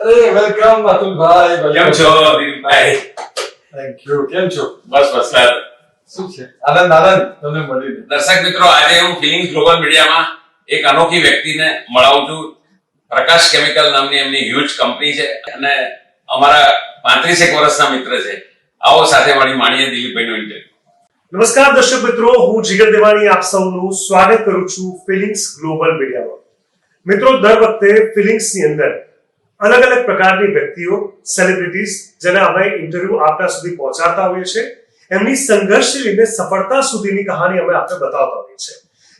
અરે વેલકમ અતુલભાઈ. કેમ છો દિલીપભાઈ? Thank you. કેમ છો? બસ બસ સર. શું છે? આનંદ તમને મળીને. દર્શક મિત્રો, આજે હું ફિલિંગ્સ ગ્લોબલ મીડિયામાં એક અનોખી વ્યક્તિને મળાવું છું. પ્રકાશ કેમિકલ નામની એમની હ્યુજ કંપની છે અને અમારા 35 વર્ષના મિત્ર છે. આવો સાથે મળી માણીએ દિલીપભાઈનો ઇન્ટરવ્યુ. નમસ્કાર દર્શક મિત્રો, હું જીગર દેવાણી આપ સૌનું સ્વાગત કરું છું ફિલિંગ્સ ગ્લોબલ મીડિયામાં. મિત્રો, દર વખતે ફિલિંગ્સની અંદર અલગ અલગ પ્રકારની વ્યક્તિઓ, સેલિબ્રિટીઝ જેને અમે ઇન્ટરવ્યુ આપના સુધી પહોંચાડતા હોઈએ છીએ, એમની સંઘર્ષથી લઈને સફળતા સુધીની કહાની અમે આપને બતાવતા હોઈએ છીએ.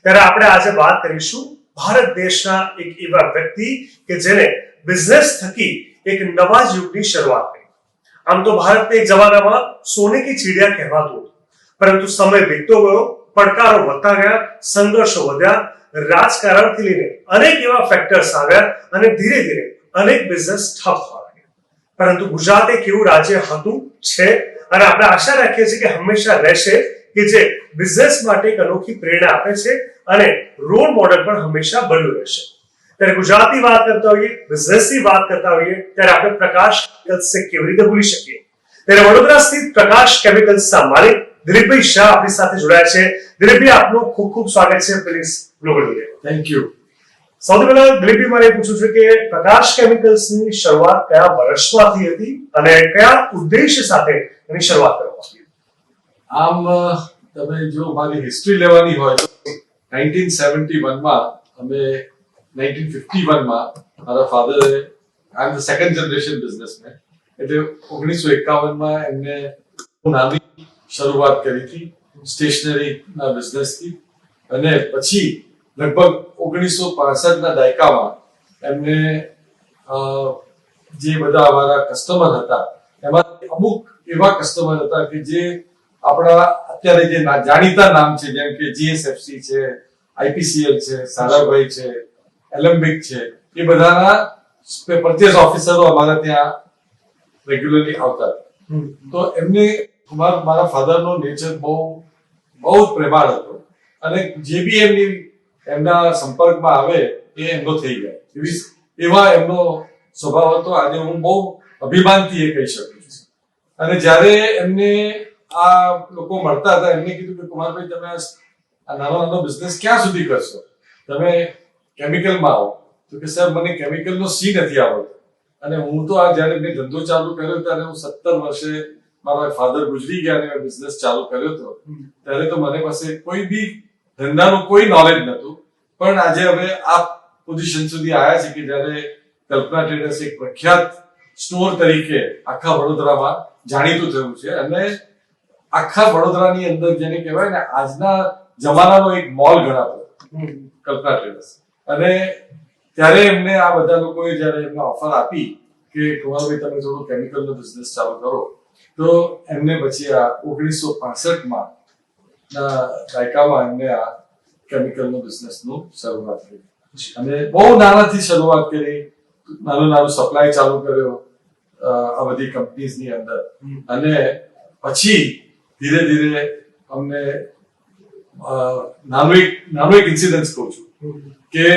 ત્યારે આપણે આજે વાત કરીશું ભારત દેશના એક એવા વ્યક્તિ કે જેને બિઝનેસ થકી એક નવા યુગની શરૂઆત કરી. આમ તો ભારતને એક જમાનામાં સોને કી ચીડિયા કહેવાતું હતું, પરંતુ સમય વીતતો ગયો, પડકારો વધતા ગયા, સંઘર્ષો વધ્યા, રાજકારણથી લઈને અનેક એવા ફેક્ટર્સ આવ્યા અને ધીરે ધીરે અનેક બિઝનેસ ઠપ થવા લાગ્યા. પરંતુ ગુજરાત એક એવું રાજ્ય હતું, છે અને આપણે આશા રાખીએ છીએ કે હંમેશા રહેશે, કે જે બિઝનેસ માટે એક અનોખી પ્રેરણા આપે છે અને રોલ મોડેલ પણ હંમેશા બન્યું રહેશે. ત્યારે ગુજરાતની વાત કરતા હોઈએ, બિઝનેસની વાત કરતા હોઈએ, ત્યારે આપણે પ્રકાશ કેમિકલ્સને કેવી રીતે ભૂલી શકીએ? ત્યારે વડોદરા સ્થિત પ્રકાશ કેમિકલ્સના માલિક દિલીપભાઈ શાહ આપણી સાથે જોડાયા છે. દિલીપભાઈ, આપનું ખૂબ ખૂબ સ્વાગત છે ફિલિંગ્સ ગ્લોબલ મીડિયામાં. Thank you. સૌથી પહેલા દિલીપભાઈ, મારે પૂછવું છે કે પ્રકાશ કેમિકલ્સની શરૂઆત કયા વર્ષમાંથી હતી અને કયા ઉદ્દેશ્ય સાથે એની શરૂઆત કરવામાં આવી? આમ તમે જો મારી હિસ્ટ્રી લેવાની હોય તો 1971 માં અમે 1951 માં મારા ફાધરે, I am the second generation businessman, એટલે 1951 માં એમને નાની શરૂઆત કરી હતી સ્ટેશનરીના બિઝનેસથી. અને પછી લગભગ 1965 ના દાયકામાં એમને જે બધા અમારા કસ્ટમર હતા એમાં અમુક એવા કસ્ટમર હતા કે જે આપણા અત્યારે જે જાણીતા નામ છે, જેમ કે જીએસએફસી છે, આઈપીસીએલ છે, સારાભાઈ છે, એલેમ્બિક છે, એ બધાના પરચેસ ઓફિસરો અમારા ત્યાં રેગ્યુલરલી આવતા. તો એમને મારા ફાધરનો નેચર બહુ જ પ્રેમાળ હતો અને જે બી એમના સંપર્કમાં આવે એ એમનો થઈ જાય, એવા એમનો સ્વભાવ હતો. આજે હું બહુ અભિમાનથી એ કહી શકું છું. અને જ્યારે એમને આ લોકો મળતા હતા, એમને કીધું કે કુમારભાઈ, તમે આ નાનો બિઝનેસ ક્યાં સુધી કરશો? તમે કેમિકલમાં આવો. તો કે સર, મને કેમિકલનો સી નથી આવડતો. અને હું તો આ જ્યારે મેં ધંધો ચાલુ કર્યો ત્યારે હું 17 વર્ષે મારા ફાધર ગુજરી ગયા અને મેં બિઝનેસ ચાલુ કર્યો હતો. ત્યારે તો મને પાસે કોઈ બી ધંધાનું કોઈ નોલેજ નહોતું. પણ આજે હવે આ પોઝિશન સુધી આવ્યા છે કે જ્યારે કલ્પના ટ્રેડર્સ એક પ્રખ્યાત સ્ટોર તરીકે આખા વડોદરામાં જાણીતું થયું છે અને આખા વડોદરાની અંદર જેને કહેવાય ને આજના જમાનાનો એક મોલ ગણાતો કલ્પના ટ્રેડર્સ. અને ત્યારે એમને આ બધા લોકોએ જ્યારે એમને ઓફર આપી કે કુમારભાઈ, તમે થોડું કેમિકલનો બિઝનેસ ચાલુ કરો, તો એમને પછી આ 1965 દાયકામાં એમને આ કેમિકલનો બિઝનેસનું શરૂઆત કરી. અને બહુ નાનાથી શરૂઆત કરી, નાનું સપ્લાય ચાલુ કર્યો આ બધી કંપનીઝની અંદર. અને પછી ધીરે ધીરે અમને નાનો એક ઇન્સિડન્સ કહું છું કે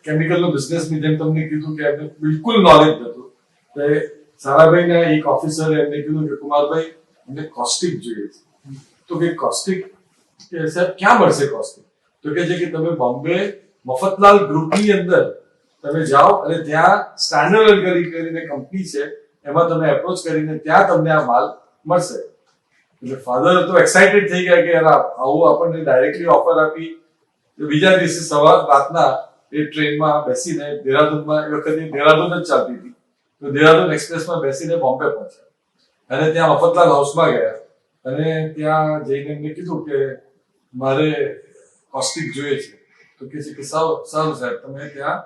કેમિકલનો બિઝનેસની જેમ તમને કીધું કે એમને બિલકુલ નોલેજ નહોતું. તો સારાભાઈના એક ઓફિસરે એમને કીધું કે કુમારભાઈ, અમને કોસ્ટિક જોઈએ છે. તો કે કોસ્ટિક, કે સાહેબ ક્યાં મળશે કોસ્ટિક? તો કે છે કે તમે બોમ્બે મફતલાલ ગ્રુપની અંદર તમે જાઓ અને ત્યાં સ્ટાન્ડર્ડ કરીને કંપની છે, એમાં તમે એપ્રોચ કરીને ત્યાં તમને આ માલ મળશે. એટલે ફાધર તો એક્સાઇટેડ થઈ ગયા કે આવું આપણને ડાયરેક્ટલી ઓફર આપી. બીજા દિવસે રાતના એ ટ્રેનમાં બેસીને દેહરાદૂનમાં, એ વખતે દેહરાદૂન જ ચાલતી હતી, તો દેહરાદૂન એક્સપ્રેસમાં બેસીને બોમ્બે પહોંચ્યા અને ત્યાં મફતલાલ હાઉસમાં ગયા. અને ત્યાં જઈને એમને કીધું કે મારે કોસ્ટિક જોઈએ છે. તો કે છે કે સારું સાહેબ, તમે ત્યાં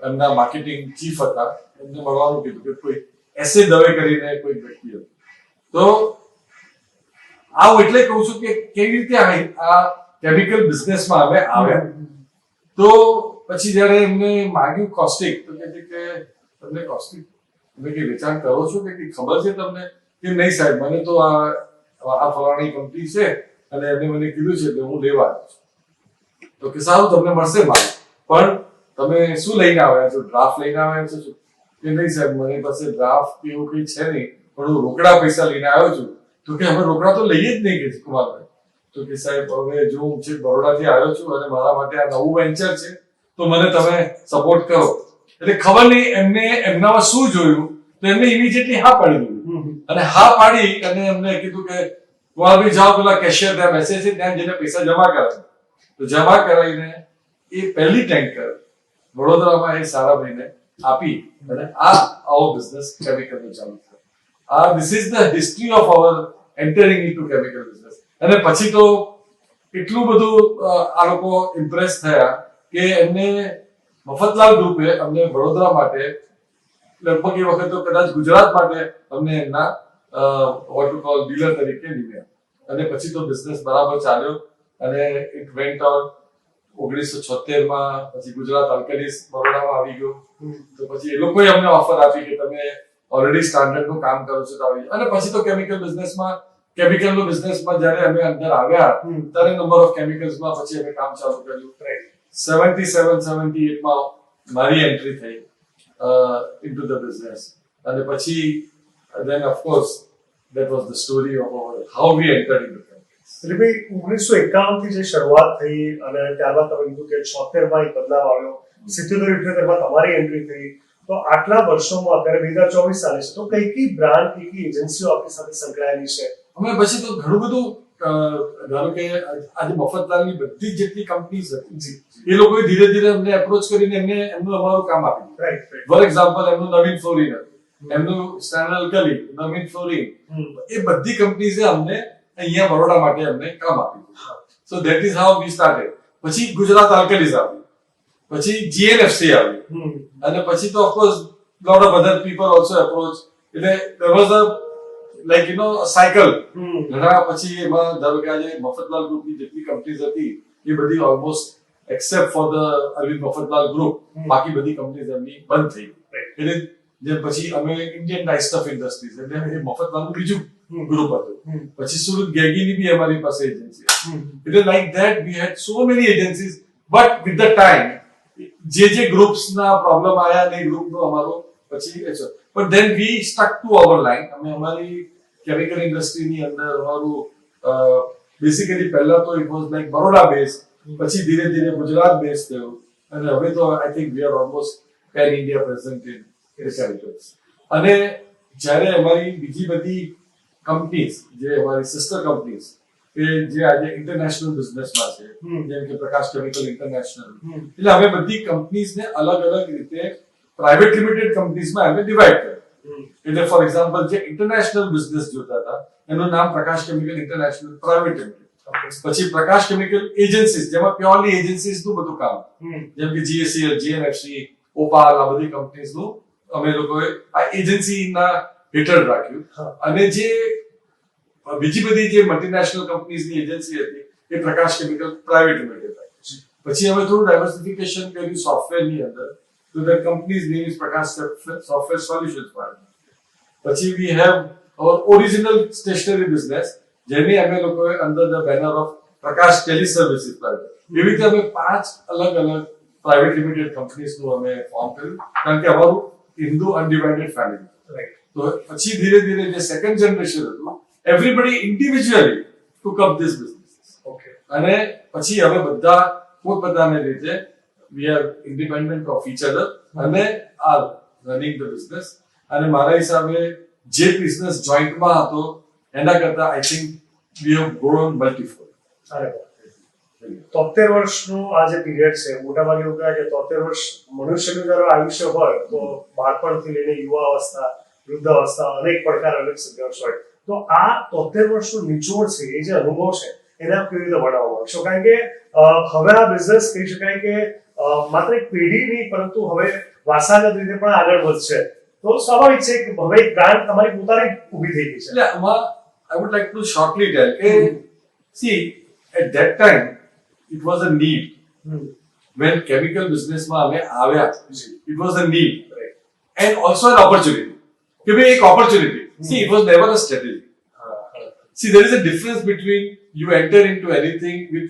એમના માર્કેટિંગ ચીફ હતા, એમને મળવાનું કીધું કે કોઈ એસે દવે કરીને કોઈ વ્યક્તિ હતું. તો આવું એટલે કહું છું કે કેવી રીતે આ કેમિકલ બિઝનેસમાં અમે આવ્યા. તો પછી જયારે એમને માંગ્યું કોસ્ટિક, તો કે છે કે તમને કોસ્ટિક તમે કે વેચાણ કરો છો કે ખબર છે તમને? કે નહીં સાહેબ, મને તો આ ફલાણી કંપની છે અને એમને મને કીધું છે કે હું લેવા આવ્યો છું. તો કે સારું, તમને મળશે માલ, પણ તમે શું લઈને આવ્યા છો? ડ્રાફ્ટ લઈને આવ્યા છો? કે નહીં સાહેબ મારી પાસે ડ્રાફ્ટ એવું કંઈ છે નહીં, પણ હું રોકડા પૈસા લઈને આવ્યો છું. તો કે અમે રોકડા તો લઈએ જ નહીં કે કુમારભાઈ. તો કે સાહેબ હવે જો હું છે બરોડાથી આવ્યો છું અને મારા માટે આ નવું વેન્ચર છે, તો મને તમે સપોર્ટ કરો. એટલે ખબર નહીં એમને એમનામાં શું જોયું, તો એમને ઇમિડિયેટલી હા પાડી દીધું. અને હા પાડી અને એમને કીધું કે કુમારભાઈ જાઓ પેલા કેશિયર ત્યાં બેસે છે ત્યાં જઈને પૈસા જમા કરાવે. તો જમા કરાવીને એ પહેલી ટેન્કર વડોદરામાં એ સારાભાઈને આપી અને આવો બિઝનેસ કેમિકલનો ચાલુ થયો. This is the history of our entering into chemical business. અને પછી તો એટલું બધું આ લોકો ઇમ્પ્રેસ થયા કે એમને મફતલાલ ગ્રુપે અમને વડોદરા માટે લગભગ એ વખત તો કદાચ ગુજરાત માટે અમને એમના વોટ ટુ કોલ ડીલર તરીકે લીધા. અને પછી તો બિઝનેસ બરાબર ચાલ્યો અને ઇટ વેન્ટ ઓન. 1976 માં પછી ગુજરાત આલ્કલીસ બરોડામાં આવી ગયો. તો પછી એ લોકોએ અમને ઓફર આપી કે તમે ઓલરેડી સ્ટાન્ડર્ડ નું કામ કરો છો તો આવી. અને પછી તો કેમિકલ બિઝનેસમાં જ્યારે અમે અંદર આવ્યા ત્યારે નંબર ઓફ કેમિકલ્સમાં પછી અમે કામ ચાલુ કર્યું. 77-78 માં મારી એન્ટ્રી થઈ into the business. અને પછી then of course that was the story of how we entered into chemicals. એટલે ભાઈ 1951 થી જે શરૂઆત થઈ અને ત્યારબાદ તમે કીધું કે 76 માં એક બદલાવ આવ્યો, 77-78 માં તમારી એન્ટ્રી થઈ. તો આટલા વર્ષોમાં અત્યારે 2024 ચાલે છે, તો કઈ બ્રાન્ડ કઈ એજન્સીઓ આપણી સાથે સંકળાયેલી છે? અમે પછી તો ઘણું બધું ધારો કે આજે મફતલાલની બધી જેટલી કંપનીઝ હતી એ લોકોએ ધીરે ધીરે અમને એપ્રોચ કરીને એમનું અમારું કામ આપી દીધું. ફોર એક્ઝામ્પલ એમનું નવીન ફ્લોરિન હતું, એમનું સ્ટેન્ડર્ડ અલ્કલી, નવીન ફ્લોરિન, એ બધી કંપનીઝે અમને અહીંયા બરોડા માટે અમને કામ આપ્યું. સો that is how we started. પછી ગુજરાત આલ્કલીઝ આવ્યું, પછી જીએનએફસી આવ્યું, અને પછી તો of course lot of other people also approach. એટલે there was a like you know a cycle. ઘણા પછી એમાં ધારો કે આજે મફતલાલ ગ્રુપની જેટલી કંપનીઝ હતી એ બધી almost except for the Arvind Mafatlal group બાકી બધી કંપનીઝ એમની બંધ થઈ. એટલે જે પછી અમે ઇન્ડિયન ડાયસ્ટફ ઇન્ડસ્ટ્રીઝ એટલે એ મફતલાલનું બીજું ગ્રુપ હતું. પછી સુરત ગેગીની બી અમારી પાસે એજન્સી હતી. એટલે like that we had so many agencies. But with the time જે ગ્રુપ્સના પ્રોબ્લેમ આવ્યા ને એ ગ્રુપનો અમારો પછી but then we stuck to our line. અમે અમારી કેમિકલ ઇન્ડસ્ટ્રીની અંદર અમારું બેસિકલી પહેલા તો it was like Baroda base, પછી ધીરે ધીરે ગુજરાત બેઝ થયું અને હવે તો I think we are almost pan India present in chemicals. અને જ્યારે અમારી બીજી બધી કંપનીઝ જે અમારી સિસ્ટર કંપનીઝ કે જે આજે ઇન્ટરનેશનલ બિઝનેસમાં છે, જેમ કે પ્રકાશ કેમિકલ ઇન્ટરનેશનલ, એટલે અમે બધી કંપનીઝને અલગ અલગ રીતે પ્રાઇવેટ લિમિટેડ કંપનીઝમાં અમે ડિવાઈડ કર્યા. એટલે ફોર એક્ઝામ્પલ જે ઇન્ટરનેશનલ બિઝનેસ જોતા હતા એનું નામ પ્રકાશ કેમિકલ ઇન્ટરનેશનલ પ્રાઇવેટ લિમિટેડ. પછી પ્રકાશ કેમિકલ એજન્સીઝ જેમાં પ્યોરલી એજન્સીઝ નું બધું કામ, જેમ કે જીએસસીએલ, જીએનએફસી, ઓપાલ, આ બધી કંપનીઝ નું અમે લોકોએ આ એજન્સીના હેઠળ રાખ્યું. અને જે બીજી બધી જે મલ્ટીનેશનલ કંપનીઝની એજન્સી હતી એ પ્રકાશ કેમિકલ પ્રાઇવેટ લિમિટેડ રાખ્યું. પછી અમે થોડું ડાયવર્સિફિકેશન કર્યું સોફ્ટવેરની અંદર. So the company's name is Prakash Software Solutions Private. પછી we have our original stationery business, જેને અમે લોકોએ under the banner of Prakash Teleservices Private. એવી રીતે અમે 5 અલગ અલગ પ્રાઇવેટ લિમિટેડ કંપનીઝનું અમે ફોર્મ કર્યું, કારણ કે અમારું હિન્દુ અનડિવાઇડેડ ફેમિલી. તો પછી ધીરે ધીરે જે સેકન્ડ જનરેશન હતું everybody individually took up this business. અને પછી હવે બધા પોતપોતાની રીતે we are independent of each other અને are running the business. અને મારા હિસાબે જે બિઝનેસ જોઈન્ટમાં હતો એના કરતા I think we have grown multifold. 73 વર્ષનું આ જે પીરિયડ છે, મોટાભાગે એવું કહે કે 73 વર્ષ મનુષ્યનું જયારે આયુષ્ય હોય તો બાળપણથી લઈને યુવાવસ્થા, વૃદ્ધાવસ્થા અનેક પડકાર, અનેક સંઘર્ષ હોય. તો આ 73 વર્ષનું નિચોડ છે, એ જે અનુભવ છે એને આપ કેવી રીતે વર્ણવવા માંગશો? કારણ કે હવે આ બિઝનેસ કહી શકાય કે માત્ર એક પેઢી નહીં પરંતુ હવે વારસાગત રીતે પણ આગળ વધશે. તો સ્વાભાવિક છે કે હવે એક બ્રાન્ડ તમારી પોતાની ઊભી થઈ ગઈ છે. એટલે આમાં I would like to shortly tell કે see at that time it was a need. When chemical business માં અમે આવ્યા it was a need and also an opportunity. કે ભાઈ એક opportunity. See, it was never a strategy. See, there is a difference between you enter into anything with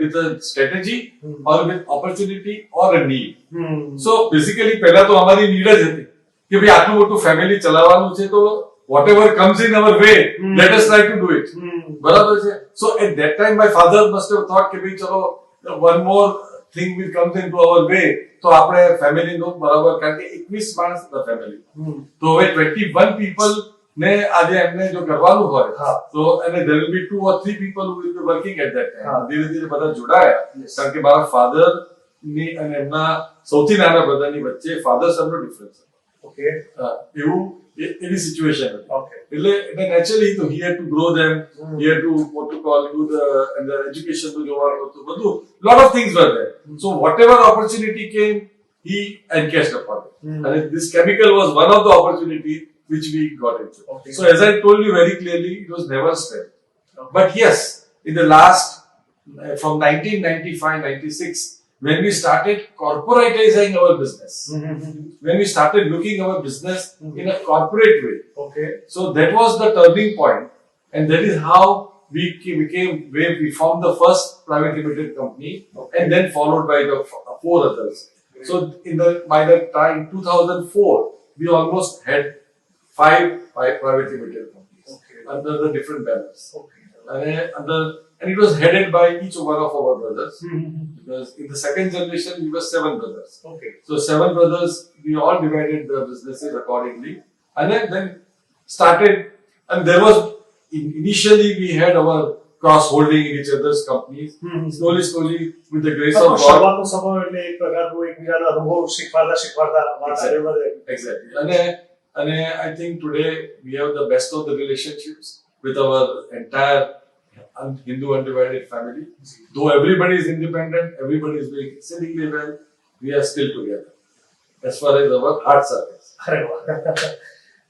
with a strategy or with opportunity or a need. So basically પહેલા તો અમારી need જ હતી કે ભાઈ આટલું મોટું ફેમિલી ચલાવવાનું છે તો whatever comes in our way, let us try to do it. બરાબર છે. So at that time my father must have thought કે ભાઈ ચલો one more thing will comes into our way તો આપણે ફેમિલી નું બરાબર કારણ કે 21 માણસ હતા ફેમિલી તો હવે 21 people ને આજે એમને જો કરવાનું હોય તો અને there will be 2 or 3 people who will be working at that time. ધીરે ધીરે બધા જોડાયા કારણ કે મારા ફાધર ની અને એમના સૌથી નાના બ્રધર ની વચ્ચે ફાધર સન નો ડિફરન્સ ઓકે એવું એવી સિચ્યુએશન હતી ઓકે એટલે નેચરલી તો he had to grow them, he had to what to call do the and the education to જોવાનું હતું બધું lot of things were there. So whatever opportunity came he encashed upon it. And this chemical was one of the opportunity which we got into. Okay. So as I told you very clearly, it was never strength. But yes, in the last from 1995-96 when we started corporatizing our business, when we started looking our business in a corporate way, okay, so that was the turning point, and that is how we became where we formed the first private limited company, and then followed by the 4 others. So by the time 2004, we almost had 5 private limited companies under the different banners, and it was headed by each one of our brothers. Because in the second generation we were 7 brothers. okay, So 7 brothers, we all divided the businesses accordingly, and then started. And there was initially we had our cross holding in each other's companies. Slowly, with the grace of God. શરૂઆતનો સમય એટલે એક પ્રકારનું એકબીજાનો અનુભવ શીખવાડતા વાત આગળ વધે. Exactly. And I think today we have the best of the relationships with our entire Hindu undivided family. Though everybody is independent, everybody is doing exceedingly well, we are still together as far as our hearts are concerned. અરે વાહ.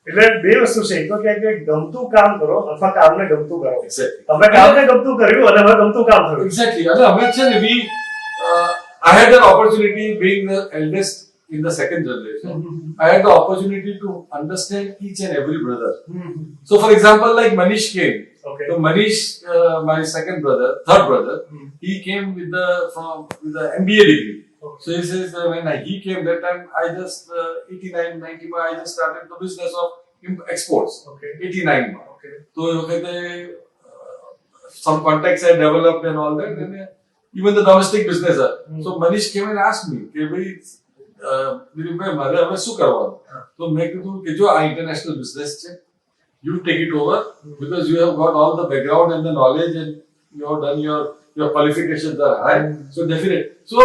એટલે બે વસ્તુ છે એક તો કે ગમતું કામ કરો અથવા કામને ગમતું કરો. Exactly. તમે કામને ગમતું કર્યું અને હવે ગમતું કામ થયું. Exactly. And I had an opportunity being the eldest in the second generation. I had the opportunity to understand each and every brother. So for example, like Manish came. Okay. So Manish, my third brother, he came with the MBA degree. Okay. So he says when he came that time, I just 89, 91, I just started the business of exports. Okay. 89. Okay. So some contacts I developed and all that, and even the domestic business. So Manish came and asked me, "Okay, ભાઈ મારે હવે શું કરવાનું?" તો મેં કીધું કે જો આ ઇન્ટરનેશનલ બિઝનેસ છે, you take it over because you have got all the background and the knowledge and you have done your qualifications are high. So definitely. So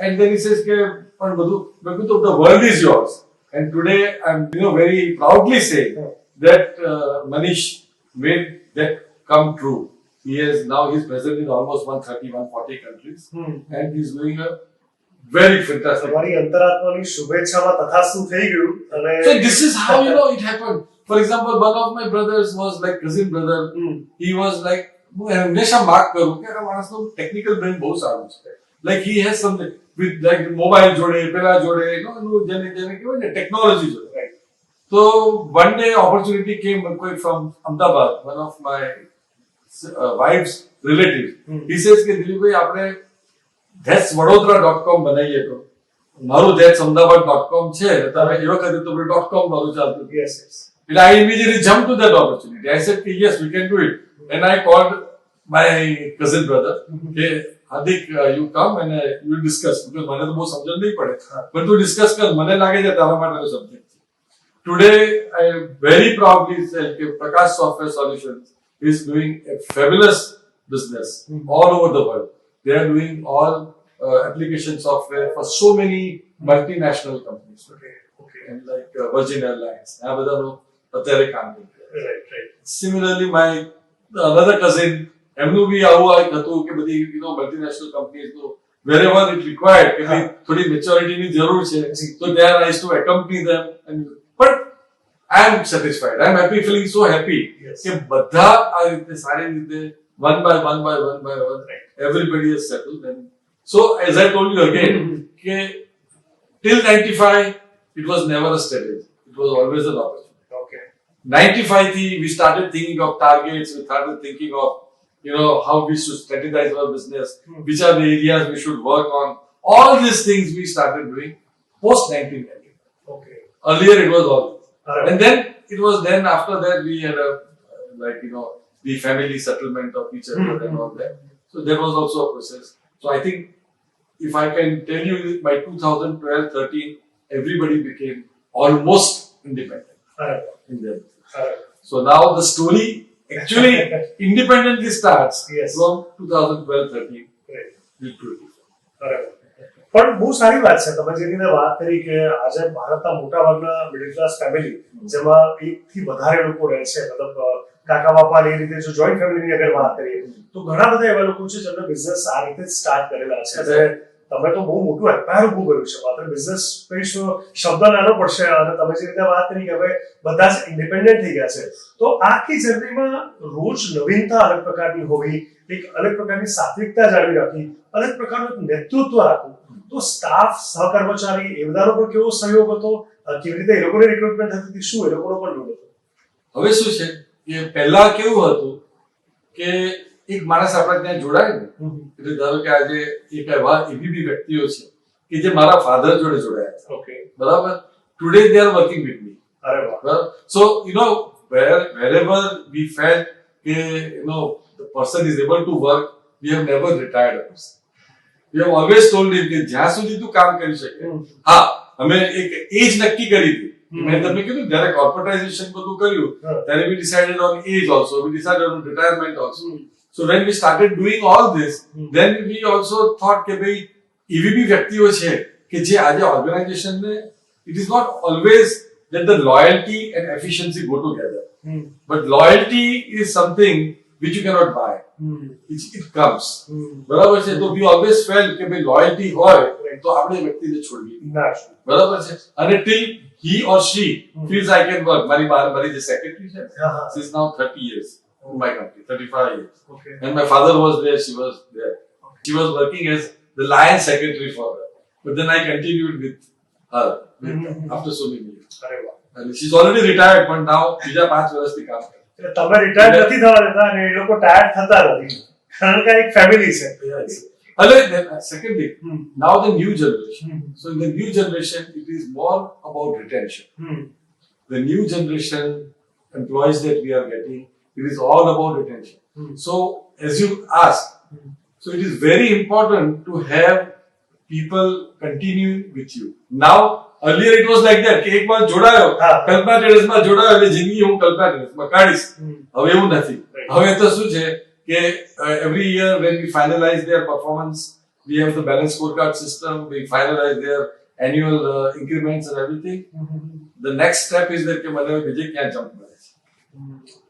and then he says, the world is yours. And today I'm very proudly saying that Manish made that come true. He's present in almost 130-140 countries, and he's doing a very fantastic. તમારી અંતરાત્માની શુભેચ્છામાં તથાસ્તુ થઈ ગયું અને So this is how it happened. For example, one of my brothers was like cousin brother. He was like, હું હંમેશા mark કરું કે આ માણસનું ટેકનિકલ બ્રેન બહુ સારું છે. Like he has something with like mobile જોડે પેલા જોડે જેને કહેવાય ને ટેકનોલોજી જોડે. Right. So one day opportunity came from Ahmedabad, one of my wife's relatives. He says કે દિલીપભાઈ આપણે that's vadodara.com બનાવીએ તો મારું that's ahmedabad.com છે તમે એ વખતે તો .com મારું ચાલતું. yes. And I immediately jumped to that opportunity. I said, yes, we can do it. And I called my cousin brother. Okay, Hadik, you come and you will discuss. Because મને તો બહુ સમજણ નહીં પડે. But to discuss કર, મને લાગે છે તારા માટેનો subject. Today, I very proudly say that Prakash Software Solutions is doing a fabulous business all over the world. They are doing all application software for so many multinational companies. Okay. And like Virgin Airlines. આ બધાનું અત્યારે કામ કરી રહ્યા. right. Similarly, my another cousin, એમનું બી આવું હતું કે બધી multinational companies wherever it required કે ભાઈ થોડી મેચ્યોરિટીની જરૂર છે, so there I used to accompany them. But I am satisfied. I am happy, feeling so happy કે બધા આ રીતે સારી રીતે one by one, everybody is settled. And so as I told you again કે till 95 it was never a strategy. It was always an opportunity. Okay. 95 થી we started thinking of targets, we started thinking of, how we should strategize our business, which are the areas we should work on. All these things we started doing post 1990. Okay. Earlier it was all. Alright. And then after that we had the family settlement of each other and all that. So there was also a process. So I think if I can tell you, by 2012-13, everybody became almost independent Alright. in their business. Alright. So now the story actually independently starts Yes. from 2012-13 Great. till 2024. બરાબર. પણ બહુ સારી વાત છે તમે જે રીતે વાત કરી કે આજે ભારતના મોટા ભાગના મિડલ ક્લાસ ફેમિલી જેમાં એકથી વધારે લોકો રહે છે મતલબ કાકા બાપા એ રીતે જો જોઈન્ટ ફેમિલીની અગર વાત કરીએ તો ઘણા બધા એવા લોકો છે જેમને બિઝનેસ આ રીતે સ્ટાર્ટ કરેલા છે અને તમે તો બહુ મોટું એમ્પાયર ઉભું કર્યું છે માત્ર બિઝનેસ કહીશ તો શબ્દ નાનો પડશે અને તમે જે રીતે વાત કરી કે હવે બધા જ ઇન્ડિપેન્ડન્ટ થઈ ગયા છે તો આખી જર્નીમાં રોજ નવીનતા અલગ પ્રકારની હોવી એક અલગ પ્રકારની સાત્વિકતા જાળવી રાખવી અલગ પ્રકારનું એક નેતૃત્વ રાખવું તો સ્ટાફ સહકર્મચારી એ બધાનો પણ કેવો સહયોગ હતો કેવી રીતે એ લોકોની રિક્રુટમેન્ટ થતી હતી શું એ લોકોનો પણ રોલ હતો હવે શું છે કે પહેલા કેવું હતું કે એક માણસ આપણા ત્યાં જોડાય ને એટલે ધારો કે આજે એક એવા એવી બી વ્યક્તિઓ છે કે જે મારા ફાધર જોડે જોડાયા છે ઓકે બરાબર today they are working with me અરે વાહ બરાબર સો wherever we felt કે the person is able to work, we have never retired a person. We have always told him કે જ્યાં સુધી તું કામ કરી શકે હા અમે એક એજ નક્કી કરી હતી મેં તમને કીધું જ્યારે કોર્પોરેટાઇઝેશન બધું કર્યું ત્યારે we decided on age also, we decided on retirement also. So when we started doing all this, then we also thought કે ભાઈ એવી બી વ્યક્તિઓ છે કે જે આજે ઓર્ગેનાઇઝેશનને it is not always that the loyalty and efficiency go together, but loyalty is something which you cannot buy. It comes. બરાબર છે તો we always felt કે ભાઈ loyalty હોય તો આપણે વ્યક્તિને છોડવી ના બરાબર છે અને till he or she feels I can work. મારી જે સેક્રેટરી છે she is now 30 years in my company, 35 years. Okay. And my father was there, she was there. She was working as the lion secretary for her. But then I continued with her after so many years. અરે વાહ And she's already retired, but now બીજા 5 વર્ષથી કામ કરે. એટલે તમે retire નથી થવા દેતા અને એ લોકો ટાયર્ડ થતા નથી કારણ કે એક ફેમિલી છે Secondly, now the new generation. So in the new generation, it is more about retention. The new generation employees that we are getting, it is all about retention. So as you asked, so it is very important to have people continue with you. Now, earlier it was like that, કે એક વાર જોડાયો, કલ્પના ટ્રેડર્સમાં જોડાયો એટલે જિંદગી હું કલ્પના ટ્રેડર્સમાં કાઢીશ. હવે એવું નથી. હવે તો શું છે કે every year when we finalize their performance, we have the balance scorecard system, we finalize their annual increments and everything. The next step is that કે મને બીજે ક્યાં જમ્પ મળે છે.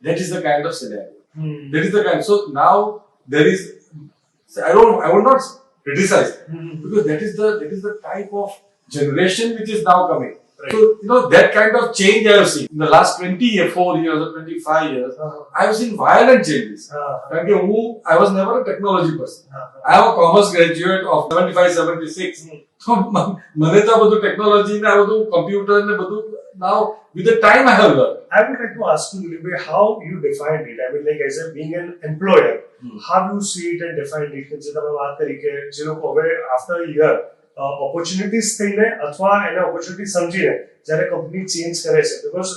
That is the kind of scenario. That is the kind. So now there is, I will not criticize because that is the type of generation which is now coming. Right. So that kind of change I have seen in the last 24 years or 25 years. I have seen violent changes. I was never a technology person. I am a commerce graduate of 75-76. So મને તો બધું technology ને આ બધું computer ને બધું now with the time I have learned. I would like to ask you, Nilibhe, how you defined it. I mean, like as a being an employer, how you see it and defined it. જે તમે વાત કરી કે જે લોકો હવે after a year opportunities થઈને અથવા એને opportunity સમજીને જ્યારે કંપની ચેન્જ કરે છે because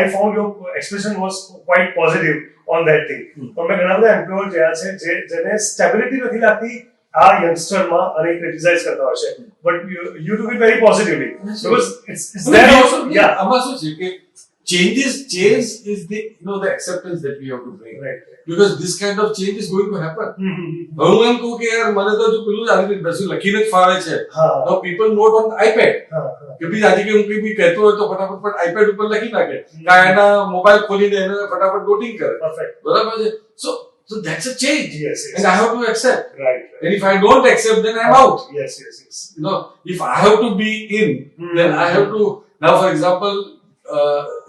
I found your expression was quite positive on that thing. પણ મેં ઘણા બધા એમ્પ્લોયર જોયા છે જેને સ્ટેબિલિટી નથી લાગતી આ યંગસ્ટરમાં અને ક્રિટિસાઇઝ કરતા હોય છે but you took it very positively because it's there also. Yeah, આમાં શું છે કે change is the the acceptance that we have to bring, right. Because this kind of change is going to happen. હવે હું એમ કહું કે યાર મને તો જો પેલું આવી રીતે બેસું લખીને જ ફાવે છે. Now people note on iPad. કે ભાઈ આજે કે હું કઈ બી કહેતો હોય તો ફટાફટ iPad ઉપર લખી નાખે કે એના મોબાઈલ ખોલીને એને ફટાફટ નોટિંગ કરે. Perfect. બરાબર છે. So that's a change. Yes. And I have to accept. Right. And if I don't accept, then I'm out. Yes. If I have to be in, then I have to. Now, for example,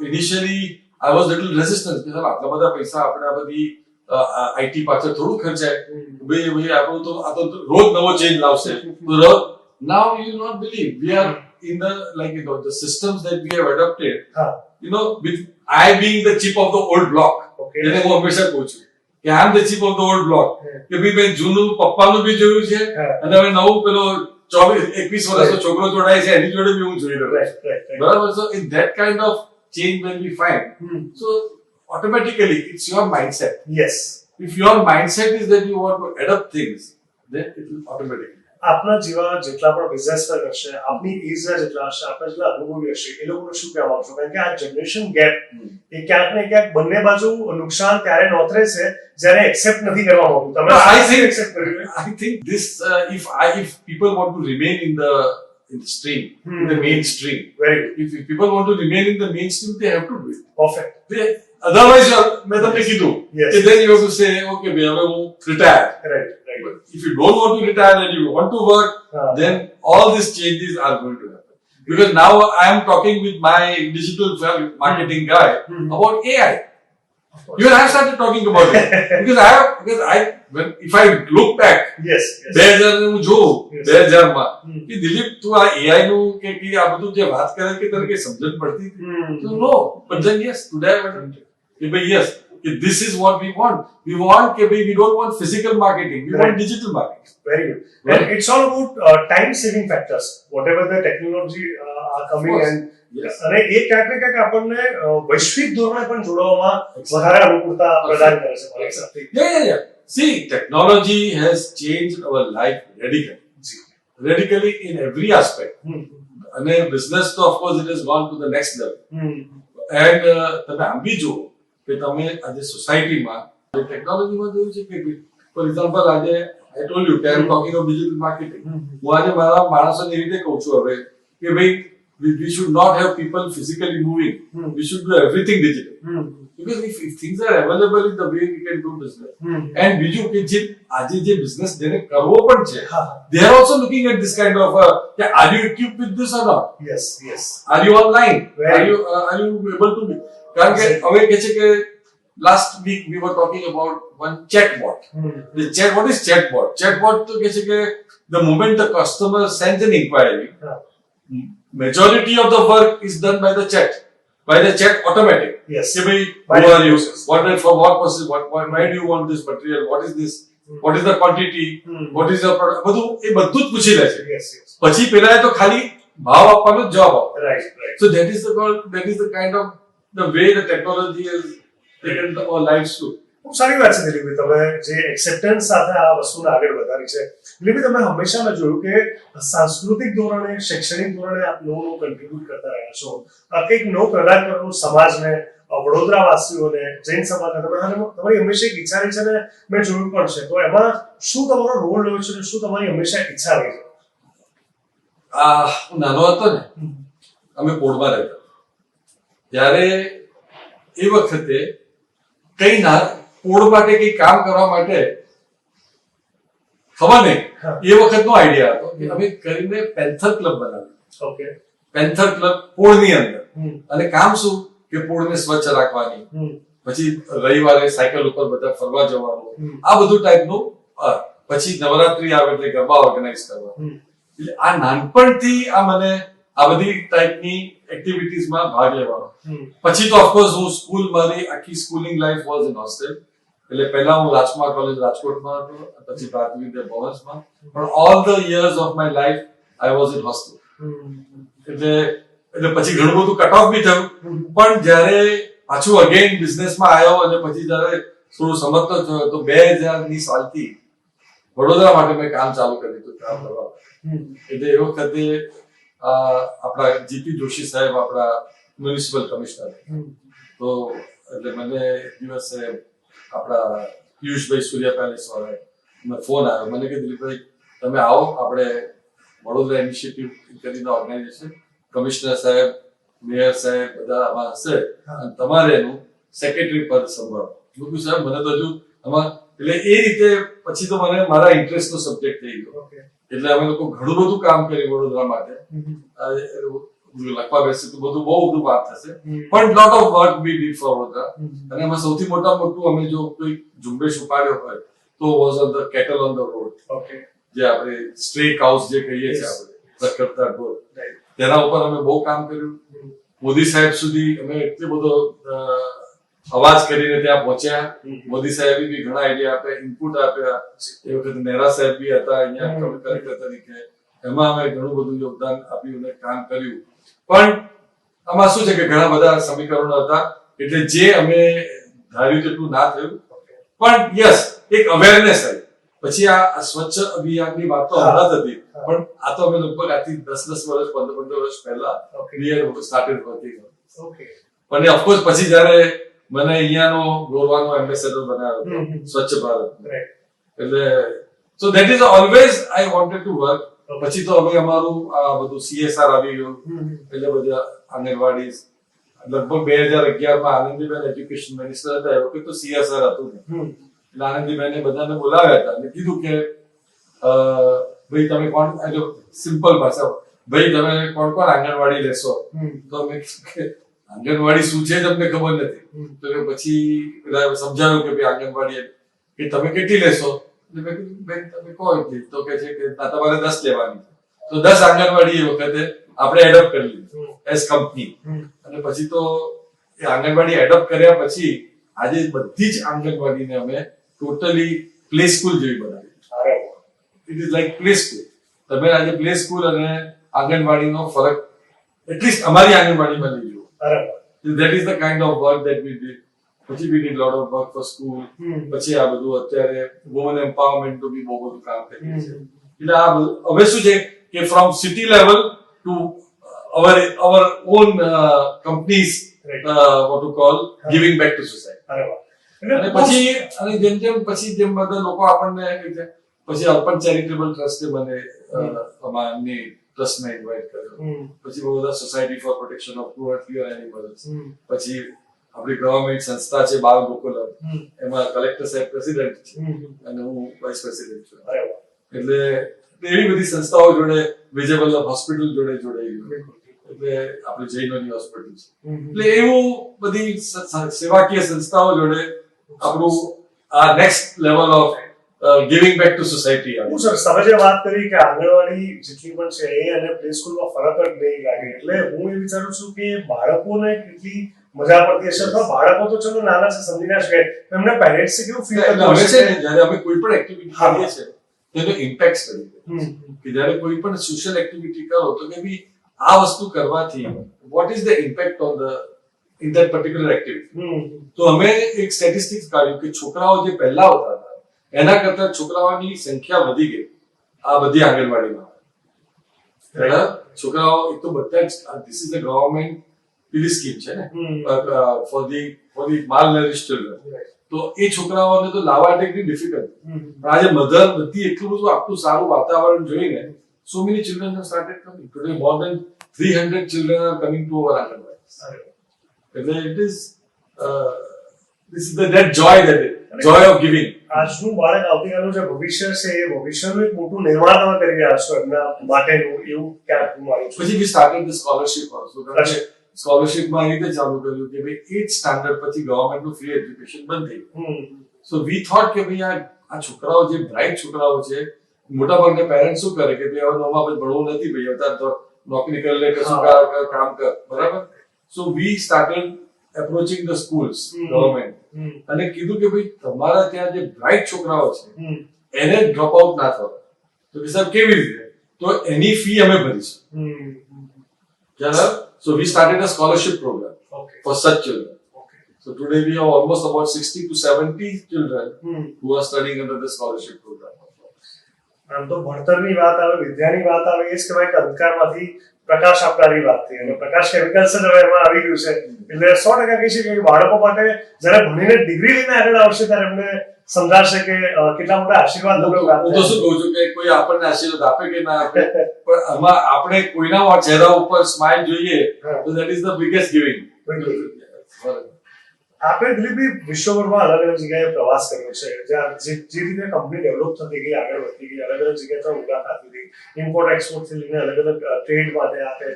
initially I was little resistant. કે આટલા બધા પૈસા આપણે આ બધી IT પાછળ થોડું ખર્ચાય. ભાઈ આપણું તો આ તો રોજ નવો ચેન્જ લાવશે. Now you will not believe we are in the the systems that we have adopted. With I being the chip of the old block, Okay. જેને હું હંમેશા કહું છું કે I am the chip of the old block, કે ભાઈ મેં જૂનું પપ્પાનું બી જોયું છે અને હવે નવું પેલો 21 વર્ષનો છોકરો જોડાય છે એની જોડે બી હું જોઈ રહ્યો Right, છું. right, right. બરાબર? So in that kind of change when we find, so automatically it's your mindset. Yes. If your mindset is that you want to adapt things, then it will automatically. આપના જેવા જેટલા પણ businessman હશે, આપની એજના જેટલા હશે, આપના જેટલા અનુભવી હશે, એ લોકોને શું કહેવા માંગશો? કારણ કે આ જનરેશન ગેપ એ ક્યાંક ને ક્યાંક બંને બાજુ નુકસાન ત્યારે નોતરે છે જ્યારે એક્સેપ્ટ નથી કરવા માંગતું. તમે I think એક્સેપ્ટ કર્યું. I think this if people want to remain in the stream, in the mainstream, very good. if people want to remain in the mainstream, they have to do it. Perfect. Otherwise, મેં તમને કીધું Yes. કે then you have to say, okay, ભાઈ હવે હું retire. Right right. But if you don't want to retire and you want to work, then all these changes are going to happen. Because now I am talking with my digital marketing guy about AI. Even I started talking about it if I look back, yes yes. 2000 હું જોઉં Yes. 2000 માં કે દિલીપ તું આ AI નું કે આ બધું જે વાત કરે કે તને કઈ સમજણ પડતી હતી? So no, but then yes, today I went કે ભાઈ yes, this is what we want. We want કે ભાઈ we don't want physical marketing, we want Right. digital marketing. Very good. Right. And it's all about time saving factors. Whatever the technology are coming course. and Yes. અને એ ક્યાંક ને ક્યાંક આપણને વૈશ્વિક ધોરણે પણ જોડવામાં Exactly. વધારે અનુકૂળતા પ્રદાન કરે છે મારા હિસાબથી. Yeah. See, technology has changed our life radically in every aspect. And business, so of course, it has gone to the next level. And તમે આમ બી જુઓ કે તમે આજે સોસાયટીમાં ટેકનોલોજીમાં જોયું છે કે ફોર એક્ઝામ્પલ આજે આઈ ટોલ્ડ યુ કે I am talking of digital marketing. હું આજે મારા માણસોને એ રીતે કહું છું હવે કે ભાઈ we should not have people physically moving. We should do everything digital. Because if things are available in the way we can do business. And બીજું કે જે આજે જે બિઝનેસ જેને કરવો પણ છે, they are also looking at this kind of are you equipped with this or not? Yes, yes. Are you online? Very Are you able to be? કારણ કે હવે કહે છે કે last week we were talking about one chatbot. What is chatbot? Chatbot તો કહે છે કે the moment the customer sends an inquiry, majority of the work is done by the chat automatic. Yes. કે ભાઈ By who the are you? users. For what purpose? Why do you want this material? What is this? What is the quantity? What is the product? બધું જ પૂછી લે છે. Yes, yes. પછી પેલા તો ખાલી ભાવ આપવાનો જવાબ આપો. Right, right. So that is the kind of the way the technology has taken our lives to. ખૂબ સારી વાત છે દિલીપભાઈ, તમે જે એક્સેપ્ટન્સ સાથે આ વસ્તુને આગળ વધારી છે. દિલીપભાઈ, તમે હંમેશા મેં જોયું કે સાંસ્કૃતિક ધોરણે, શૈક્ષણિક ધોરણે આપ નવું કન્ટ્રીબ્યુટ કરતા રહ્યા છો. કંઈક નવું પ્રદાન કરવાનું સમાજને, વડોદરાવાસીઓને, જૈન સમાજને. તમારી હંમેશા એક ઈચ્છા રહી છે ને મેં જોયું પણ છે. તો એમાં શું તમારો રોલ રહ્યો છે અને શું તમારી હંમેશા ઈચ્છા રહી છે? હું નાનો હતો ને, અમે પોળમાં રહેતા ત્યારે એ વખતે કઈ પોળ માટે કઈ કામ કરવા માટે ખબર નહીં એ વખતનો આઈડિયા હતો કે અમે કરીને પેન્થર ક્લબ બનાવ્યું. ઓકે. પેન્થર ક્લબ પોળની અંદર. અને કામ શું કે પોળને સ્વચ્છ રાખવાની, પછી રવિવારે સાયકલ ઉપર બધા ફરવા જવાનું, આ બધું ટાઈપનું. પછી નવરાત્રી આવે એટલે ગરબા ઓર્ગેનાઇઝ કરવા. એટલે આ નાનપણથી મને આ બધી ટાઈપની એક્ટિવિટીઝમાં ભાગ લેવાનો. પછી તો ઓફકોર્સ હું મારી આખી schooling life was in hostel. એટલે પહેલા હું રાજમા કોલેજ રાજકોટમાં હતો, પછી ભારતીય વિદ્યા ભવનમાં, પણ all the years of my life I was in hostel. એટલે પછી ઘણું બધું કટ ઓફ બી થયું. પણ જ્યારે પાછું અગેન બિઝનેસમાં આવ્યો અને પછી જ્યારે થોડું સમજતો થયો તો 2000ની સાલથી વડોદરા માટે મેં કામ ચાલુ કરી દીધું કામ કરવા. એટલે એ વખતે આપણા જીપી જોશી સાહેબ આપણા મ્યુનિસિપલ કમિશનર. તો એટલે મને એક દિવસે આપણા પિયુષભાઈ સૂર્યા પેલેસ વાળા ફોન આવ્યો. મને કે દિલીપભાઈ તમે આવો, આપણે વડોદરા ઇનિશિયેટિવ કરીને ઓર્ગેનાઇઝેશન, કમિશનર સાહેબ, મેયર સાહેબ બધા આમાં હશે અને તમારે એનું સેક્રેટરી પદ સંભાળો. મેં સાહેબ મને તો હજુ આમાં એટલે એ રીતે પછી તો મને મારા ઇન્ટરેસ્ટનો સબ્જેક્ટ થઈ ગયો. એટલે અમે લોકો ઘણું બધું કામ કર્યું વડોદરા માટે. લખવા બેસે તો બહુ બધું વાત થશે, પણ lot of work be did for Vadodara. અને એમાં સૌથી મોટું અમે જો કોઈ ઝુંબેશ ઉપાડ્યો હોય તો was on the cattle on the road. Okay. જે આપણે સ્ટ્રે કાઉસ જે કહીએ છીએ આપણે, રખડતા ઢોર, તેના ઉપર અમે બહુ કામ કર્યું. મોદી સાહેબ સુધી અમે એટલો બધો અવાજ કરીને ત્યાં પહોંચ્યા. મોદી સાહેબે બી ઘણા આઈડિયા આપ્યા, ઇનપુટ આપ્યા. એ વખતે મહેરા સાહેબ બી હતા અહીંયા કલેક્ટર તરીકે. એમાં અમે ઘણું બધું યોગદાન આપ્યું અને કામ કર્યું. પણ આમાં શું છે કે ઘણા બધા સમીકરણો હતા, એટલે જે અમે ધાર્યું તેટલું ના થયું. પણ યસ, એક અવેરનેસ આવી. પછી આ સ્વચ્છ અભિયાનની વાત તો હમણાં જ હતી, પણ આ તો અમે લગભગ આથી 10 વર્ષ 15 વર્ષ પહેલા સ્ટાર્ટેડ વર્કિંગ. પણ ઓફકોર્સ પછી જયારે મને અહીંયાનો ગોરવાનો એમ્બેસેડર બનાવ્યો સ્વચ્છ ભારત, એટલે સો that is always I wanted to work. પછી તો અમે અમારું આ બધું CSR આવી ગયું, એટલે બધા આંગણવાડી લગભગ 2011 માં આનંદીબેન એજ્યુકેશન મિનિસ્ટર હતા, એ વખતે તો CSR હતું ને, એટલે આનંદીબેને બધાને બોલાવ્યા હતા અને કીધું કે ભાઈ તમે કોણ, સિમ્પલ ભાષા, ભાઈ તમે કોણ કોણ આંગણવાડી લેશો? તો અમે આંગણવાડી શું છે તમને ખબર નથી. તો પછી બધા સમજાવ્યું કે ભાઈ આંગણવાડી કે તમે કેટલી લેશો? એટલે મેં કીધું બેન તમે કહો એટલી. તો કે છે કે તમારે 10 લેવાની. તો 10 આંગણવાડી એ વખતે આપણે એડોપ્ટ કરી લીધું એઝ કંપની. અને પછી તો એ આંગણવાડી એડોપ્ટ કર્યા પછી આજે બધી જ આંગણવાડીને અમે ટોટલી પ્લે સ્કૂલ જેવી બનાવી. It is like play school. તમે આજે પ્લે સ્કૂલ અને આંગણવાડીનો ફરક એટલીસ્ટ અમારી આંગણવાડીમાં લઈ જુઓ. That is the kind of work that we did. પછી we did lot of work for school. પછી આ બધું અત્યારે women empowerment નું બી બહુ બધું કામ કરીએ છીએ. એટલે આ હવે શું છે કે from city level to our own companies, what to call, giving back to society. અને પછી અને જેમ પછી જેમ બધા લોકો આપણને પછી અર્પણ ચેરિટેબલ ટ્રસ્ટે મને અમારી ટ્રસ્ટને ઇન્વાઇટ કર્યો. પછી બહુ બધા society for protection of cruelty of animals, પછી આપણી ગવર્નમેન્ટ સંસ્થા છે બાલ ગોકુલમ, એમાં કલેક્ટર સાહેબ પ્રેસિડેન્ટ છે અને હું વાઇસ પ્રેસિડેન્ટ છું. એટલે એવી બધી સંસ્થાઓ જોડે વિજયવલ્લભ હોસ્પિટલ જોડે જોડાઈ ગયું, એટલે આપણે જૈનોની હોસ્પિટલ છે. એટલે એવું બધી સેવાકીય સંસ્થાઓ જોડે આપણું આ next level of giving back to society. Sir, તમે જે વાત કરી કે આંગણવાડી જેટલી પણ છે એ અને પ્લે સ્કૂલમાં ફરક જ નહીં લાગે, એટલે હું એ વિચારું છું કે બાળકોને કેટલી મજા પડતી હશે. અથવા બાળકો તો ચલો નાના છે, સમજી ના શકે, એમને પેરેન્ટ્સ કેવું ફીલ હવે છે ને જ્યારે અમે કોઈ પણ એક્ટિવિટી કરીએ છીએ તેનો ઇમ્પેક્ટ કરીએ કે જ્યારે કોઈ પણ સોશિયલ એક્ટિવિટી કરો તો કે ભઈ આ વસ્તુ કરવાથી what is the impact on the in that particular activity. તો અમે એક સ્ટેટિસ્ટિક્સ કાઢ્યું કે છોકરાઓ જે પહેલા આવતા હતા એના કરતા છોકરાઓની સંખ્યા વધી ગઈ આ બધી આંગણવાડીમાં. છોકરાઓ એક તો બધા જ this is the government PD scheme છે ને ફોર ધી માલ નરિશ ચિલ્ડ્રન. તો એ છોકરાઓને તો લાવવા એટલી ડિફિકલ્ટ, પણ આજે મધર બધી એટલું બધું આટલું સારું વાતાવરણ જોઈને so many children have started coming. Today more than 300 children are coming to our Anganwadis. એટલે it is this is that joy of giving. આજનું બાળક આવતીકાલનું જે ભવિષ્ય છે એ ભવિષ્યનું એક મોટું નિર્માણ તમે કરી રહ્યા છો એમના માટેનું, એવું ક્યાંક હું માનું છું. પછી we started the scholarship also. સ્કોલરશિપમાં આવી રીતે ચાલુ કર્યું કે ભાઈ 8th સ્ટાન્ડર્ડ પછી ગવર્નમેન્ટનું ફ્રી એજ્યુકેશન બંધ થઈ ગયું. સો વી થોટ કે ભાઈ આ છોકરાઓ જે બ્રાઇટ છોકરાઓ છે, મોટા ભાગના પેરેન્ટ શું કરે કે ભાઈ હવે નોમાં ભણવું નથી, ભાઈ અત્યારે તો નોકરી કરી લે કે શું કામ કર, બરાબર. So we started approaching the schools government અને કીધું કે ભાઈ તમારા ત્યાં જે બ્રાઇટ છોકરાઓ છે એને ડ્રોપ આઉટ ના થવા. તો કે સાહેબ કેવી રીતે? તો એની ફી અમે ભરીશું. So we started a scholarship program for such children. So today we have almost about 60 to 70 children who are studying under the scholarship program. આમ તો ભણતરની વાત આવે, વિદ્યાની વાત આવે, એ જ કહેવાય કે અંધકારમાંથી પ્રકાશ આપનારી વાત થઈ, અને પ્રકાશ કેમિકલ્સ જ હવે એમાં આવી ગયું છે. એટલે 100% કહી શકીએ કે બાળકો માટે જ્યારે ભણીને ડિગ્રી લઈને આગળ આવશે ત્યારે એમને સમજાશે કે કેટલા મોટા આશીર્વાદ હું તો શું કહું છું કે કોઈ આપણને આશીર્વાદ આપે કે ના આપે, પણ આમાં આપણે કોઈના ચહેરા ઉપર સ્માઇલ જોઈએ તો that is the biggest giving. આપણે દિલીપભાઈ વિશ્વભરમાં અલગ અલગ જગ્યાએ પ્રવાસ કર્યો છે, જ્યાં જે રીતે કંપની ડેવલપ થતી ગઈ, આગળ વધતી ગઈ, અલગ અલગ જગ્યાએ મુલાકાત લીધી, ઇમ્પોર્ટ એક્સપોર્ટ થી લઈને અલગ અલગ ટ્રેડ માટે આપે,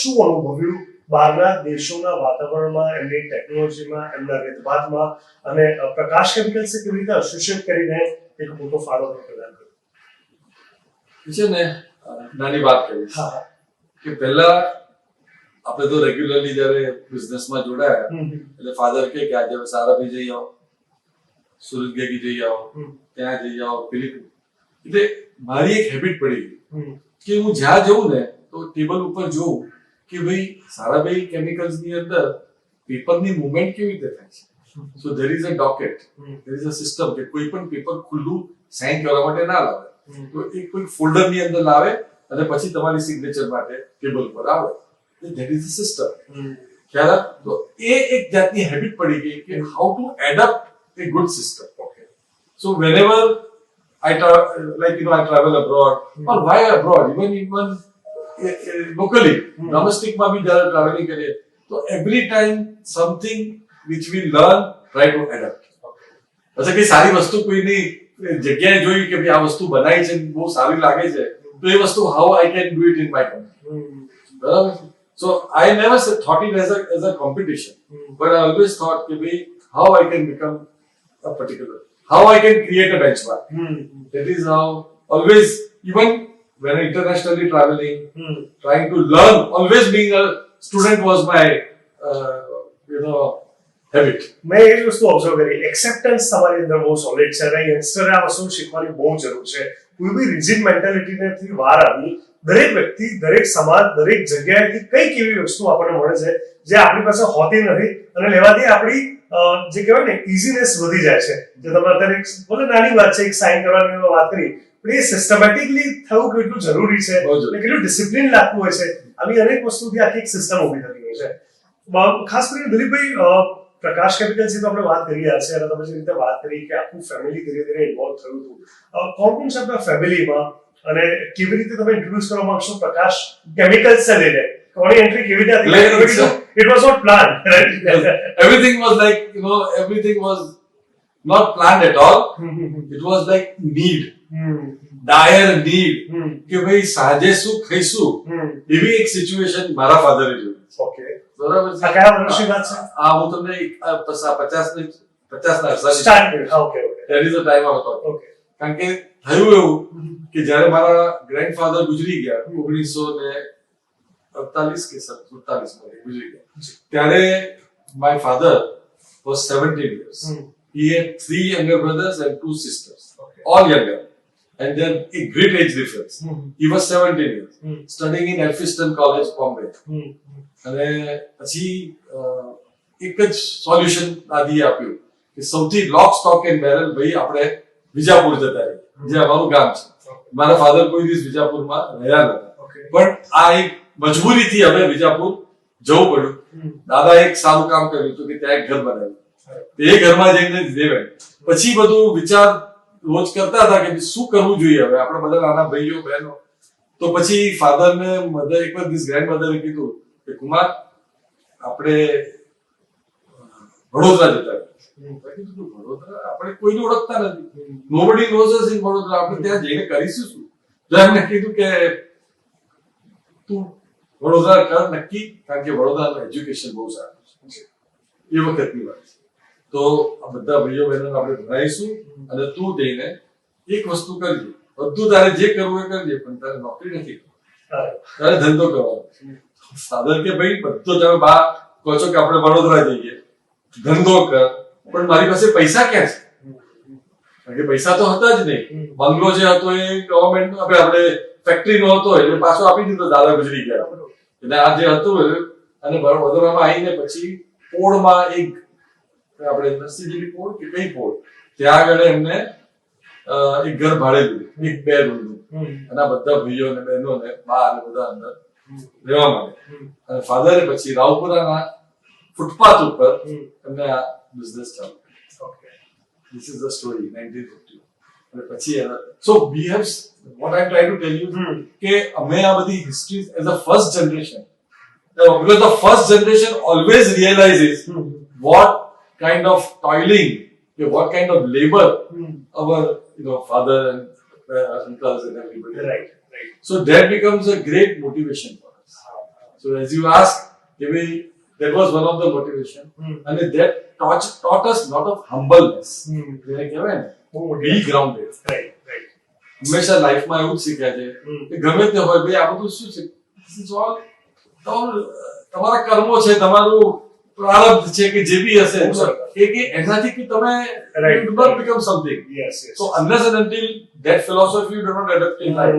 શું અનુભવ્યું બહારના દેશોના વાતાવરણમાં, એમની ટેકનોલોજીમાં, એમના રીતભાતમાં, અને પ્રકાશ કેમિકલ્સે કેવી રીતે એસોસિએટ કરીને એક મોટો ફાળો પ્રદાન કર્યો છે ને. નાની વાત કરીશ કે પહેલા આપણે તો રેગ્યુલરલી જયારે બિઝનેસમાં જોડાયા એટલે ફાધર કે આજે હવે સારાભાઈ જઈ આવો, સુરત ગેગી જઈ આવો, ત્યાં જઈ આવો, પેલી. એટલે મારી એક હેબિટ પડી ગઈ કે હું જ્યાં જઉં ને તો ટેબલ ઉપર જોઉં કે ભાઈ સારાભાઈ કેમિકલ્સ ની અંદર પેપરની મુવમેન્ટ કેવી રીતે થાય છે. So there is a docket, there is a system કે કોઈ પણ પેપર ખુલ્લું સાઇન કરવા માટે ના લાવે, તો એ કોઈ ફોલ્ડર ની અંદર લાવે અને પછી તમારી સિગ્નેચર માટે ટેબલ પર આવે. That is a system. ખ્યાલ? તો એ એક જાતની હેબિટ પડી ગઈ કે how to adapt A good system. So whenever I travel abroad, or why abroad, even locally, domestic માં બી જ્યારે ટ્રાવેલિંગ કરીએ તો every time something which we learn, try to adapt. અચ્છા કઈ સારી વસ્તુ કોઈની જગ્યાએ જોઈ કે ભાઈ આ વસ્તુ બનાવી છે બહુ સારી લાગે છે તો એ વસ્તુ how I can do it in my country. બરાબર? So I never thought it as a competition, but I always thought કે ભાઈ how I can become a particular, how I can create a benchmark. That is how always, even when internationally traveling, trying to learn, always being a student was my habit. મેં એ જ વસ્તુ observe કરી, acceptance તમારી અંદર બહુ solid છે અને યંગસ્ટરે આ વસ્તુ શીખવાની બહુ જરૂર છે. કોઈ બી રિજિડ મેન્ટાલિટીથી વાર આવી, દરેક વ્યક્તિ, દરેક સમાજ, દરેક જગ્યાએથી કંઈક એવી વસ્તુ આપણને મળે છે જે આપણી પાસે હોતી નથી અને લેવાથી આપણી જે કહેવાય ને ઇઝીનેસ વધી જાય છે. જે તમે અત્યારે ભલે નાની વાત છે, એક સાઇન કરવાની વાત કરી, પણ એ સિસ્ટમેટિકલી થવું કેટલું જરૂરી છે અને કેટલું ડિસિપ્લિન લાગતું હોય છે. આવી અનેક વસ્તુથી આખી એક સિસ્ટમ ઊભી થતી હોય છે. ખાસ કરીને દિલીપભાઈ, પ્રકાશ કેમિકલ્સની તો આપણે વાત કરી રહ્યા છે અને તમે જે રીતે વાત કરી કે આખું ફેમિલી ધીરે ધીરે ઇન્વોલ્વ થયું હતું, કોણ કોણ છે આપણા ફેમિલીમાં અને કેવી રીતે તમે ઇન્ટ્રોડ્યુસ કરવા માંગશો પ્રકાશ કેમિકલ્સ ને લઈને? કોની એન્ટ્રી કેવી રીતે હતી? It was not planned, right? Everything was like, everything was not planned at all. It was like need, dire need. કે ભાઈ સાંજે શું ખાઈશું એવી એક સિચ્યુએશન મારા ફાધરે જોઈ. ઓકે, બરાબર છે. આ કયા વર્ષની વાત છે? હું તમને 50 ના સ્ટાર્ટ કર્યું. Okay okay, that is the time I was talking. Okay. કારણ કે થયું એવું કે જ્યારે મારા ગ્રેન્ડફાધર ગુજરી ગયા 1948 કે 47 માં ગુજરી ગયા, ત્યારે my father was 17 years. He had 3 younger brothers and 2 sisters, all younger, and then a great age difference. He was 17 years, studying in Elphinstone College, Bombay. અને પછી એક જ સોલ્યુશન આદિએ આપ્યું કે સૌથી લોક સ્ટોક એન્ડ બેરલ ભાઈ આપણે વિજાપુર જતા રહીએ, જે અમારું ગામ છે. મારા ફાધર કોઈ દિવસ વિજાપુરમાં રહ્યા નતા, પણ આ એક મજબૂરીથી હવે વિજાપુર જવું પડ્યું. દાદા એક સારું કામ કર્યું હતું કે ત્યાં એક ઘર બનાવ્યું, એ ઘરમાં જઈને રેવાય. પછી બધું વિચાર રોજ કરતા હતા કે શું કરવું જોઈએ હવે, આપણે બધા નાના ભાઈઓ બહેનો. તો પછી ફાધર ને મધર, એક વાર દિસ ગ્રેન્ડ મધરે કીધું કે કુમાર આપણે વડોદરા જતા. વડોદરા આપણે કોઈને ઓળખતા નથી, nobody knows us in Vadodara, આપણે ત્યાં જઈને કરીશું શું? તો એમને કીધું કે તું વડોદરા કર નક્કી, કારણ કે વડોદરાનું એજ્યુકેશન બહુ સારું છે. એ વખતની વાત છે. તો આ બધા ભાઈઓ બહેનો આપણે ભણાવીશું અને તું જઈને એક વસ્તુ કરજે, બધું તારે જે કરવું એ કરજે, પણ તારે નોકરી નથી કરવાની, તારે ધંધો કરવાનો. ફાધર કે ભાઈ બધો તમે બા કહો છો કે આપણે વડોદરા જઈએ, ધંધો કર, પણ મારી પાસે પૈસા ક્યાં છે? કારણ કે પૈસા તો હતા જ નહીં. બંગલો જે હતો એ ગવર્મેન્ટ આપણે ફેક્ટરી નો હતો એટલે પાછો આપી દીધો, દાદા ગુજરી ગયા એટલે આ જે હતું. અને વડોદરામાં આવીને પછી પોળમાં એક આપણે નરસિંહજીની પોળ કે કઈ પોળ, ત્યાં આગળ એમને એક ઘર ભાડે લીધું, એક 2 રૂમનું, અને આ બધા ભાઈઓ ને બહેનો ને બા ને બધા અંદર રહેવા માંડે. અને ફાધરે પછી રાવપુરાના ફૂટપાથ ઉપર એમને આ બિઝનેસ ચાલુ. This is the story, 1950. અને પછી so we have, what I'm trying to tell you કે અમે આ બધી history as a first generation, because the first generation always realizes what kind of toiling, what kind of labor our father and uncles and everybody. Right. So that becomes a great motivation for us. So as you ask, that was one of the motivation, and that taught us lot of humbleness. Be grounded. Right. હંમેશા લાઈફમાં એવું જ શીખ્યા છે કે ગમે તે હોય ભાઈ આ બધું શું છે, this is all તમારા કર્મો છે, તમારું પ્રારબ્ધ છે કે જે બી હશે બહુ સરસ. કે એનાથી કે તમે Right. you do not become something. Yes, yes. So unless and until that philosophy you do not adopt in life,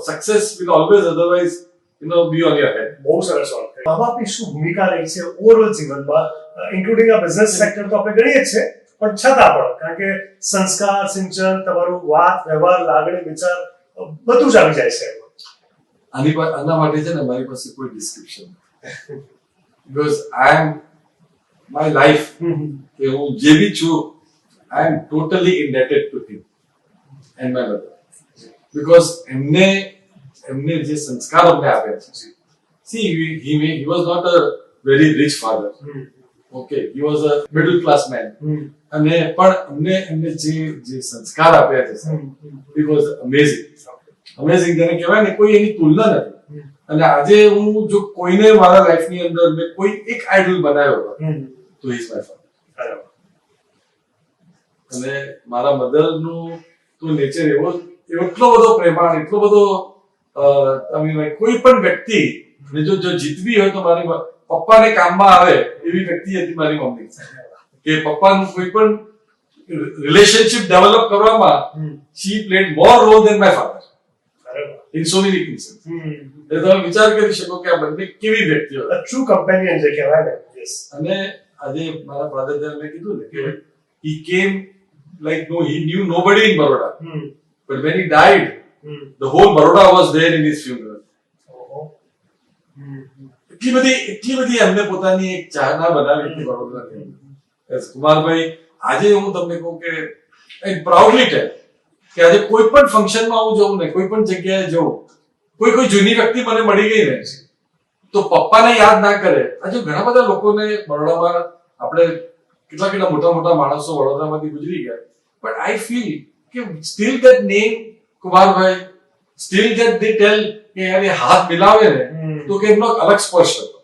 success will always otherwise be on your head. બહુ સરસ વાત કરી. મા બાપની શું ભૂમિકા રહી છે ઓવરઓલ જીવનમાં, ઇન્ક્લુડિંગ આ બિઝનેસ સેક્ટર તો આપણે ગણીએ જ છે, પણ છતાં પણ કારણ કે સંસ્કાર, સિંચન, તમારું વાત, વ્યવહાર, લાગણી, વિચાર બધું જ આવી જાય છે. આના માટે છે ને મારી પાસે કોઈ ડિસ્ક્રિપ્શન નથી. Because I am my life કે હું જે બી છું, I am totally indebted to him and my mother. Because એમને જે સંસ્કાર અમને આપ્યા છે. See, he was not a very rich father. Okay, he was a middle class man. અને પણ એમને જે સંસ્કાર આપ્યા છે, it was amazing. Amazing જેને કહેવાય ને, કોઈ એની તુલના નથી. અને આજે હું જો કોઈને મારા લાઈફની અંદર મેં કોઈ એક આઈડલ બનાવ્યો હોય તો he is my father. અને મારા મધરનું તો નેચર એટલો બધો પ્રેમાળ, એટલો બધો કોઈ પણ વ્યક્તિ જો જીતવી હોય તો મારી પપ્પાને કામમાં આવે એવી વ્યક્તિ હતી મારી મમ્મી. કે પપ્પાનું કોઈ પણ રિલેશનશિપ ડેવલપ કરવામાં she played more role than my father in so many instances. એટલે તમે વિચાર કરી શકો કે આ બંને કેવી વ્યક્તિઓ. ટ્રુ કમ્પેનિયન જે કહેવાય ને. યસ. અને આજે મારા ફાધર જ્યારે મેં કીધું ને કે he came like he knew nobody in Baroda, but when he died the whole Baroda was there in his funeral. એટલી બધી એમને પોતાની એક ચાહના બનાવી હતી વડોદરાની અંદર. કુમારભાઈ, આજે હું તમને કહું કે પ્રાઉડલી ટેલ કે આજે કોઈ પણ ફંક્શનમાં હું જઉં ને, કોઈ પણ જગ્યાએ જઉં, કોઈ જૂની વ્યક્તિ મને મળી ગઈ ને તો પપ્પાને યાદ ના કરે. આજે ઘણા બધા લોકોને બરોડામાં આપણે કેટલા મોટા માણસો વડોદરામાંથી ગુજરી ગયા, but I feel કે still that name કુમારભાઈ, still that they tell કે યાર એ હાથ મિલાવે ને તો કે એમનો અલગ સ્પર્શ હતો.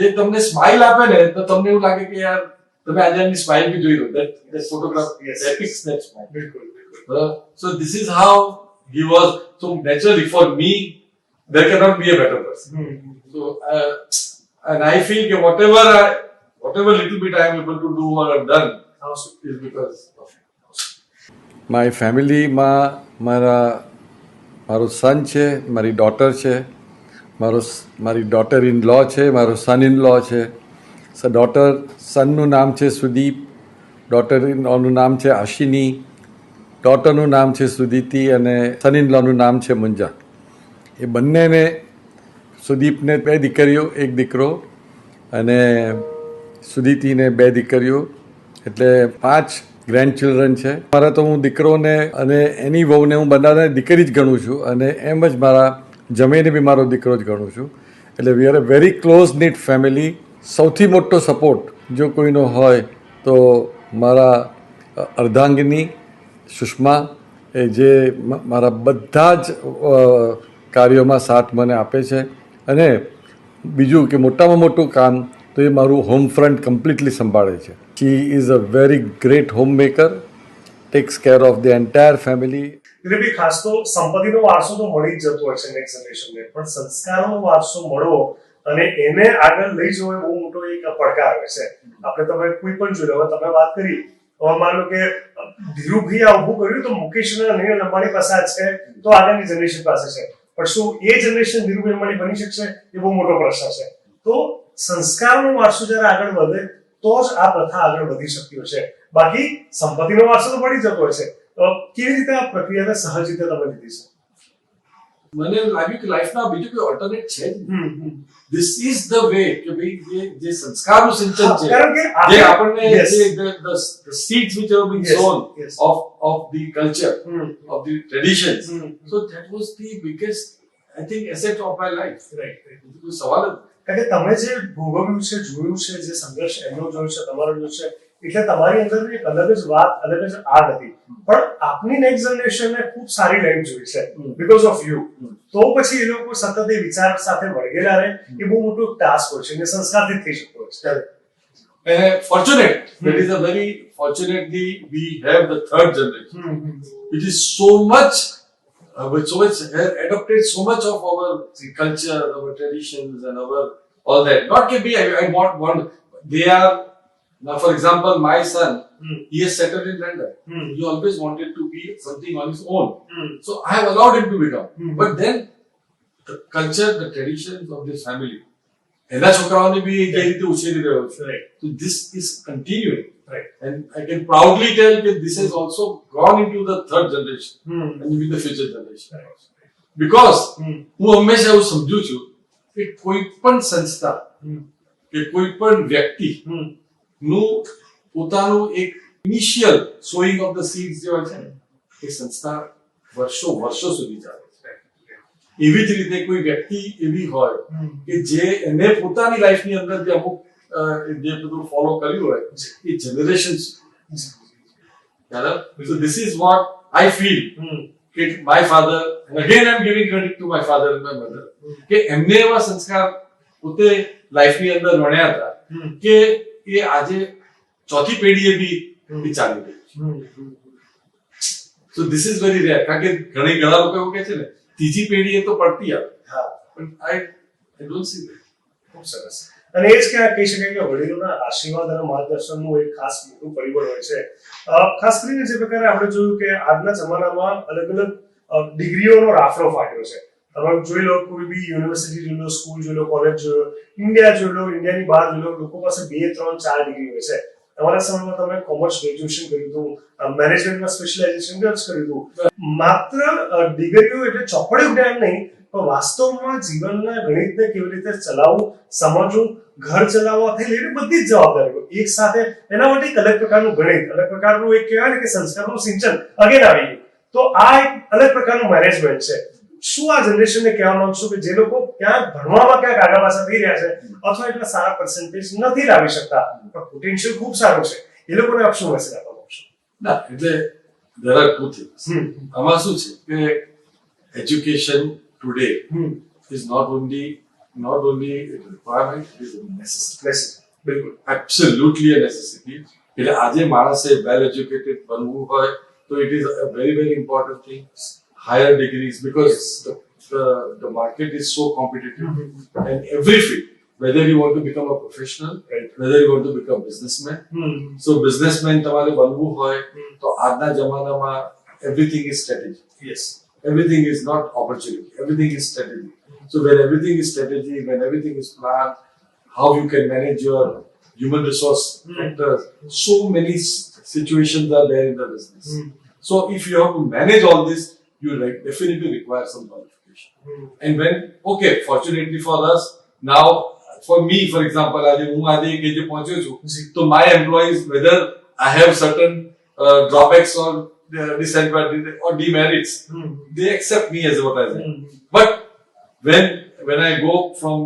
એ તમને સ્માઇલ આપે ને તો તમને એવું લાગે કે યાર તમે આજે એમની સ્માઇલ બી જોઈ લો. that photograph depicts that smile. So this is how he was. So naturally for me there cannot be a better person. So and I feel that whatever little bit I am able to do or have done is because of him. My ફેમિલીમાં મારો સન છે, મારી daughter છે, મારી daughter in law છે, મારો સન in law છે. સનનું નામ છે સુદીપ, ડોટર ઇન લોનું નામ છે આશિની, ડોટરનું નામ છે સુદીતિ અને સન ઇન લોનું નામ છે મુંજા. એ બંનેને, સુદીપને 2 દીકરીઓ 1 દીકરો અને સુદીતિને 2 દીકરીઓ, એટલે 5 ગ્રેન્ડ ચિલ્ડ્રન છે. મારા તો હું દીકરોને અને એની વહુને હું બધાને દીકરી જ ગણું છું અને એમ જ મારા જમીને બી મારો દીકરો જ ગણું છું. એટલે we are a very close knit family. સૌથી મોટો સપોર્ટ જો કોઈનો હોય તો મારા અર્ધાંગિની સુષ્મા, એ જે મારા બધા જ કાર્યોમાં સાથ મને આપે છે. અને બીજું કે મોટામાં મોટું કામ તો એ મારું હોમ ફ્રન્ટ કમ્પ્લીટલી સંભાળે છે. She is a very great home maker, takes care of the entire family. Dilipbhai, ખાસ તો સંપત્તિનો વારસો તો મળી જ જતો હોય છે નેક્સ્ટ જનરેશનને, પણ સંસ્કારનો વારસો મળવો અને એને આગળ લઈ જવો એ બહુ મોટો એક પડકાર હોય છે. આપણે તમે કોઈ પણ જોઈ લો, હવે તમે વાત કરી, હવે માન લો કે ધીરુભાઈ આ ઊભું કર્યું તો મુકેશ અને અનિલ અંબાણી પાસે છે તો આગળની જનરેશન પાસે છે, પણ શું એ જનરેશન ધીરુભાઈ અંબાણી બની શકશે એ બહુ મોટો પ્રશ્ન છે. તો સંસ્કારનો વારસો જયારે આગળ વધે તો જ આ પ્રથા આગળ વધી શક્યો છે. બાકી સંપત્તિનો વારસો તો મળી જતો હોય છે. કેવી રીતે આ પ્રક્રિયાને સહજ રીતે તમે લીધી છે? મને લાગ્યું કે લાઈફના બીજું કોઈ ઓલ્ટરનેટ છે જ નહીં. This is the way કે ભાઈ જે સંસ્કારનું સિંચન છે, જે આપણને the seeds which have been sown of the culture, of the traditions, so that was the biggest, I think, asset of my life. Right. કોઈ સવાલ જ નહીં. કારણ કે તમે જે ભોગવ્યું છે, જોયું છે, જે સંઘર્ષ એમનો જોયો છે, તમારો જોયો છે, એટલે તમારી અંદર એક અલગ જ વાત, અલગ જ આગ હતી. પણ આપની નેક્સ્ટ જનરેશનને ખૂબ સારી લાઈફ જોઈ છે બીકોઝ ઓફ યુ. તો પછી એ લોકો સતત એ વિચાર સાથે વળગેલા રહે એ બહુ મોટું ટાસ્ક હોય છે અને સંસ્કારથી થઈ શકતો હોય છે. Fortunate, that is a very fortunately we have the third generation, which is so much with so much adopted so much of our culture, our traditions, and our all that. Not can be. I want. They are now. For example, my son, he is settled in London. He always wanted to be something on his own. So I have allowed him to become. But then the culture, the traditions of this family, એના છોકરાઓને બી જે રીતે ઉછેરી રહ્યો છે. Right. So this is continuing. Right. And I can proudly tell that this has also gone into the third generation and even the future generation. Because હું હંમેશા એવું સમજુ છું કે કોઈ પણ સંસ્થા કે કોઈ પણ વ્યક્તિ નું પોતાનું એક initial sewing of the seeds જે હોય છે ને એ સંસ્થા વર્ષો સુધી ચાલે છે. એવી જ રીતે કોઈ વ્યક્તિ એવી હોય કે જે એને પોતાની લાઈફની અંદર જે અમુક જે બધું ફોલો કર્યું હોય એ generations. So this is what I feel. My father, and again I'm giving credit to my father and my mother, કે એમને એવા સંસ્કાર પોતે લાઈફની અંદર વણ્યા હતા કે એ આજે ચોથી પેઢીએ બી ચાલી રહી છે. So this is very rare. કારણ કે ઘણા લોકો એવું કહે છે ને ત્રીજી પેઢીએ તો પડતી આવે. But I don't see that. ખૂબ સરસ. અને એ જ કહી શકાય કે વડીલોના આશીર્વાદ અને માર્ગદર્શનનું એક ખાસ મોટું પરિબળ હોય છે. ખાસ કરીને જે પ્રકારે આપણે જોયું કે આજના જમાનામાં અલગ અલગ ડિગ્રીઓનો રાફડો ફાટ્યો છે. તમે જોઈ લો, કોઈ બી યુનિવર્સિટી જોઈ લો, સ્કૂલ જોઈ લો, કોલેજ જોઈ લો, ઇન્ડિયા જોઈ લો, ઇન્ડિયાની બહાર જોઈ લો, લોકો પાસે 2, 3, 4 ડિગ્રી હોય છે. તમારા સમયમાં તમે કોમર્સ ગ્રેજ્યુએશન કર્યું હતું, મેનેજમેન્ટમાં સ્પેશિયલાઇઝેશન કર્યું હતું. માત્ર ડિગ્રીઓ એટલે ચોપડી જ્ઞાન નહીં, પણ વાસ્તવમાં જીવનના ગણિતને કેવી રીતે ચલાવવું, સમજવું, ઘર ચલાવવાથી લઈને બધી જ જવાબદારીઓ એક સાથે. એના માટે એક અલગ પ્રકારનું ગણિત, અલગ પ્રકારનું એક કહેવાય ને કે સંસ્કારનું સિંચન અગેન આવી ગયું. તો આ એક અલગ પ્રકારનું મેનેજમેન્ટ છે. શું આ જનરેશનને કહેવા માંગશો કે જે લોકો ક્યાંક ભણવામાં ક્યાંક આગળ પાછળ થઈ રહ્યા છે અથવા એટલા સારા પર્સન્ટેજ નથી લાવી શકતા પણ પોટેન્શિયલ ખૂબ સારું છે, એ લોકોને આપ શું મેસેજ આપવા માંગશો? ના, એટલે there are two things. આમાં શું છે કે education today is not only a requirement, it is a necessity. બિલકુલ, absolutely a necessity. એટલે આજે માણસે well educated બનવું હોય તો it is a very very important thing. Higher degrees, because the market is so competitive and every field, whether you want to become a professional, whether you want to become businessman. So businessman તમારે બનવું હોય તો આજના જમાનામાં everything is strategy. Yes. Everything is not opportunity. Everything is strategy. So when everything is strategy, when everything is planned, how you can manage your human resource factors, so many situations are there in the business. So if you have to manage all this, you definitely require some qualification. And when, okay, fortunately for us, now, for me, for example, આજે હું આજે એક એજે પહોંચ્યો છું, તો my employees, whether I have certain drawbacks or disadvantages or demerits, they accept me as what I am. But when I go from,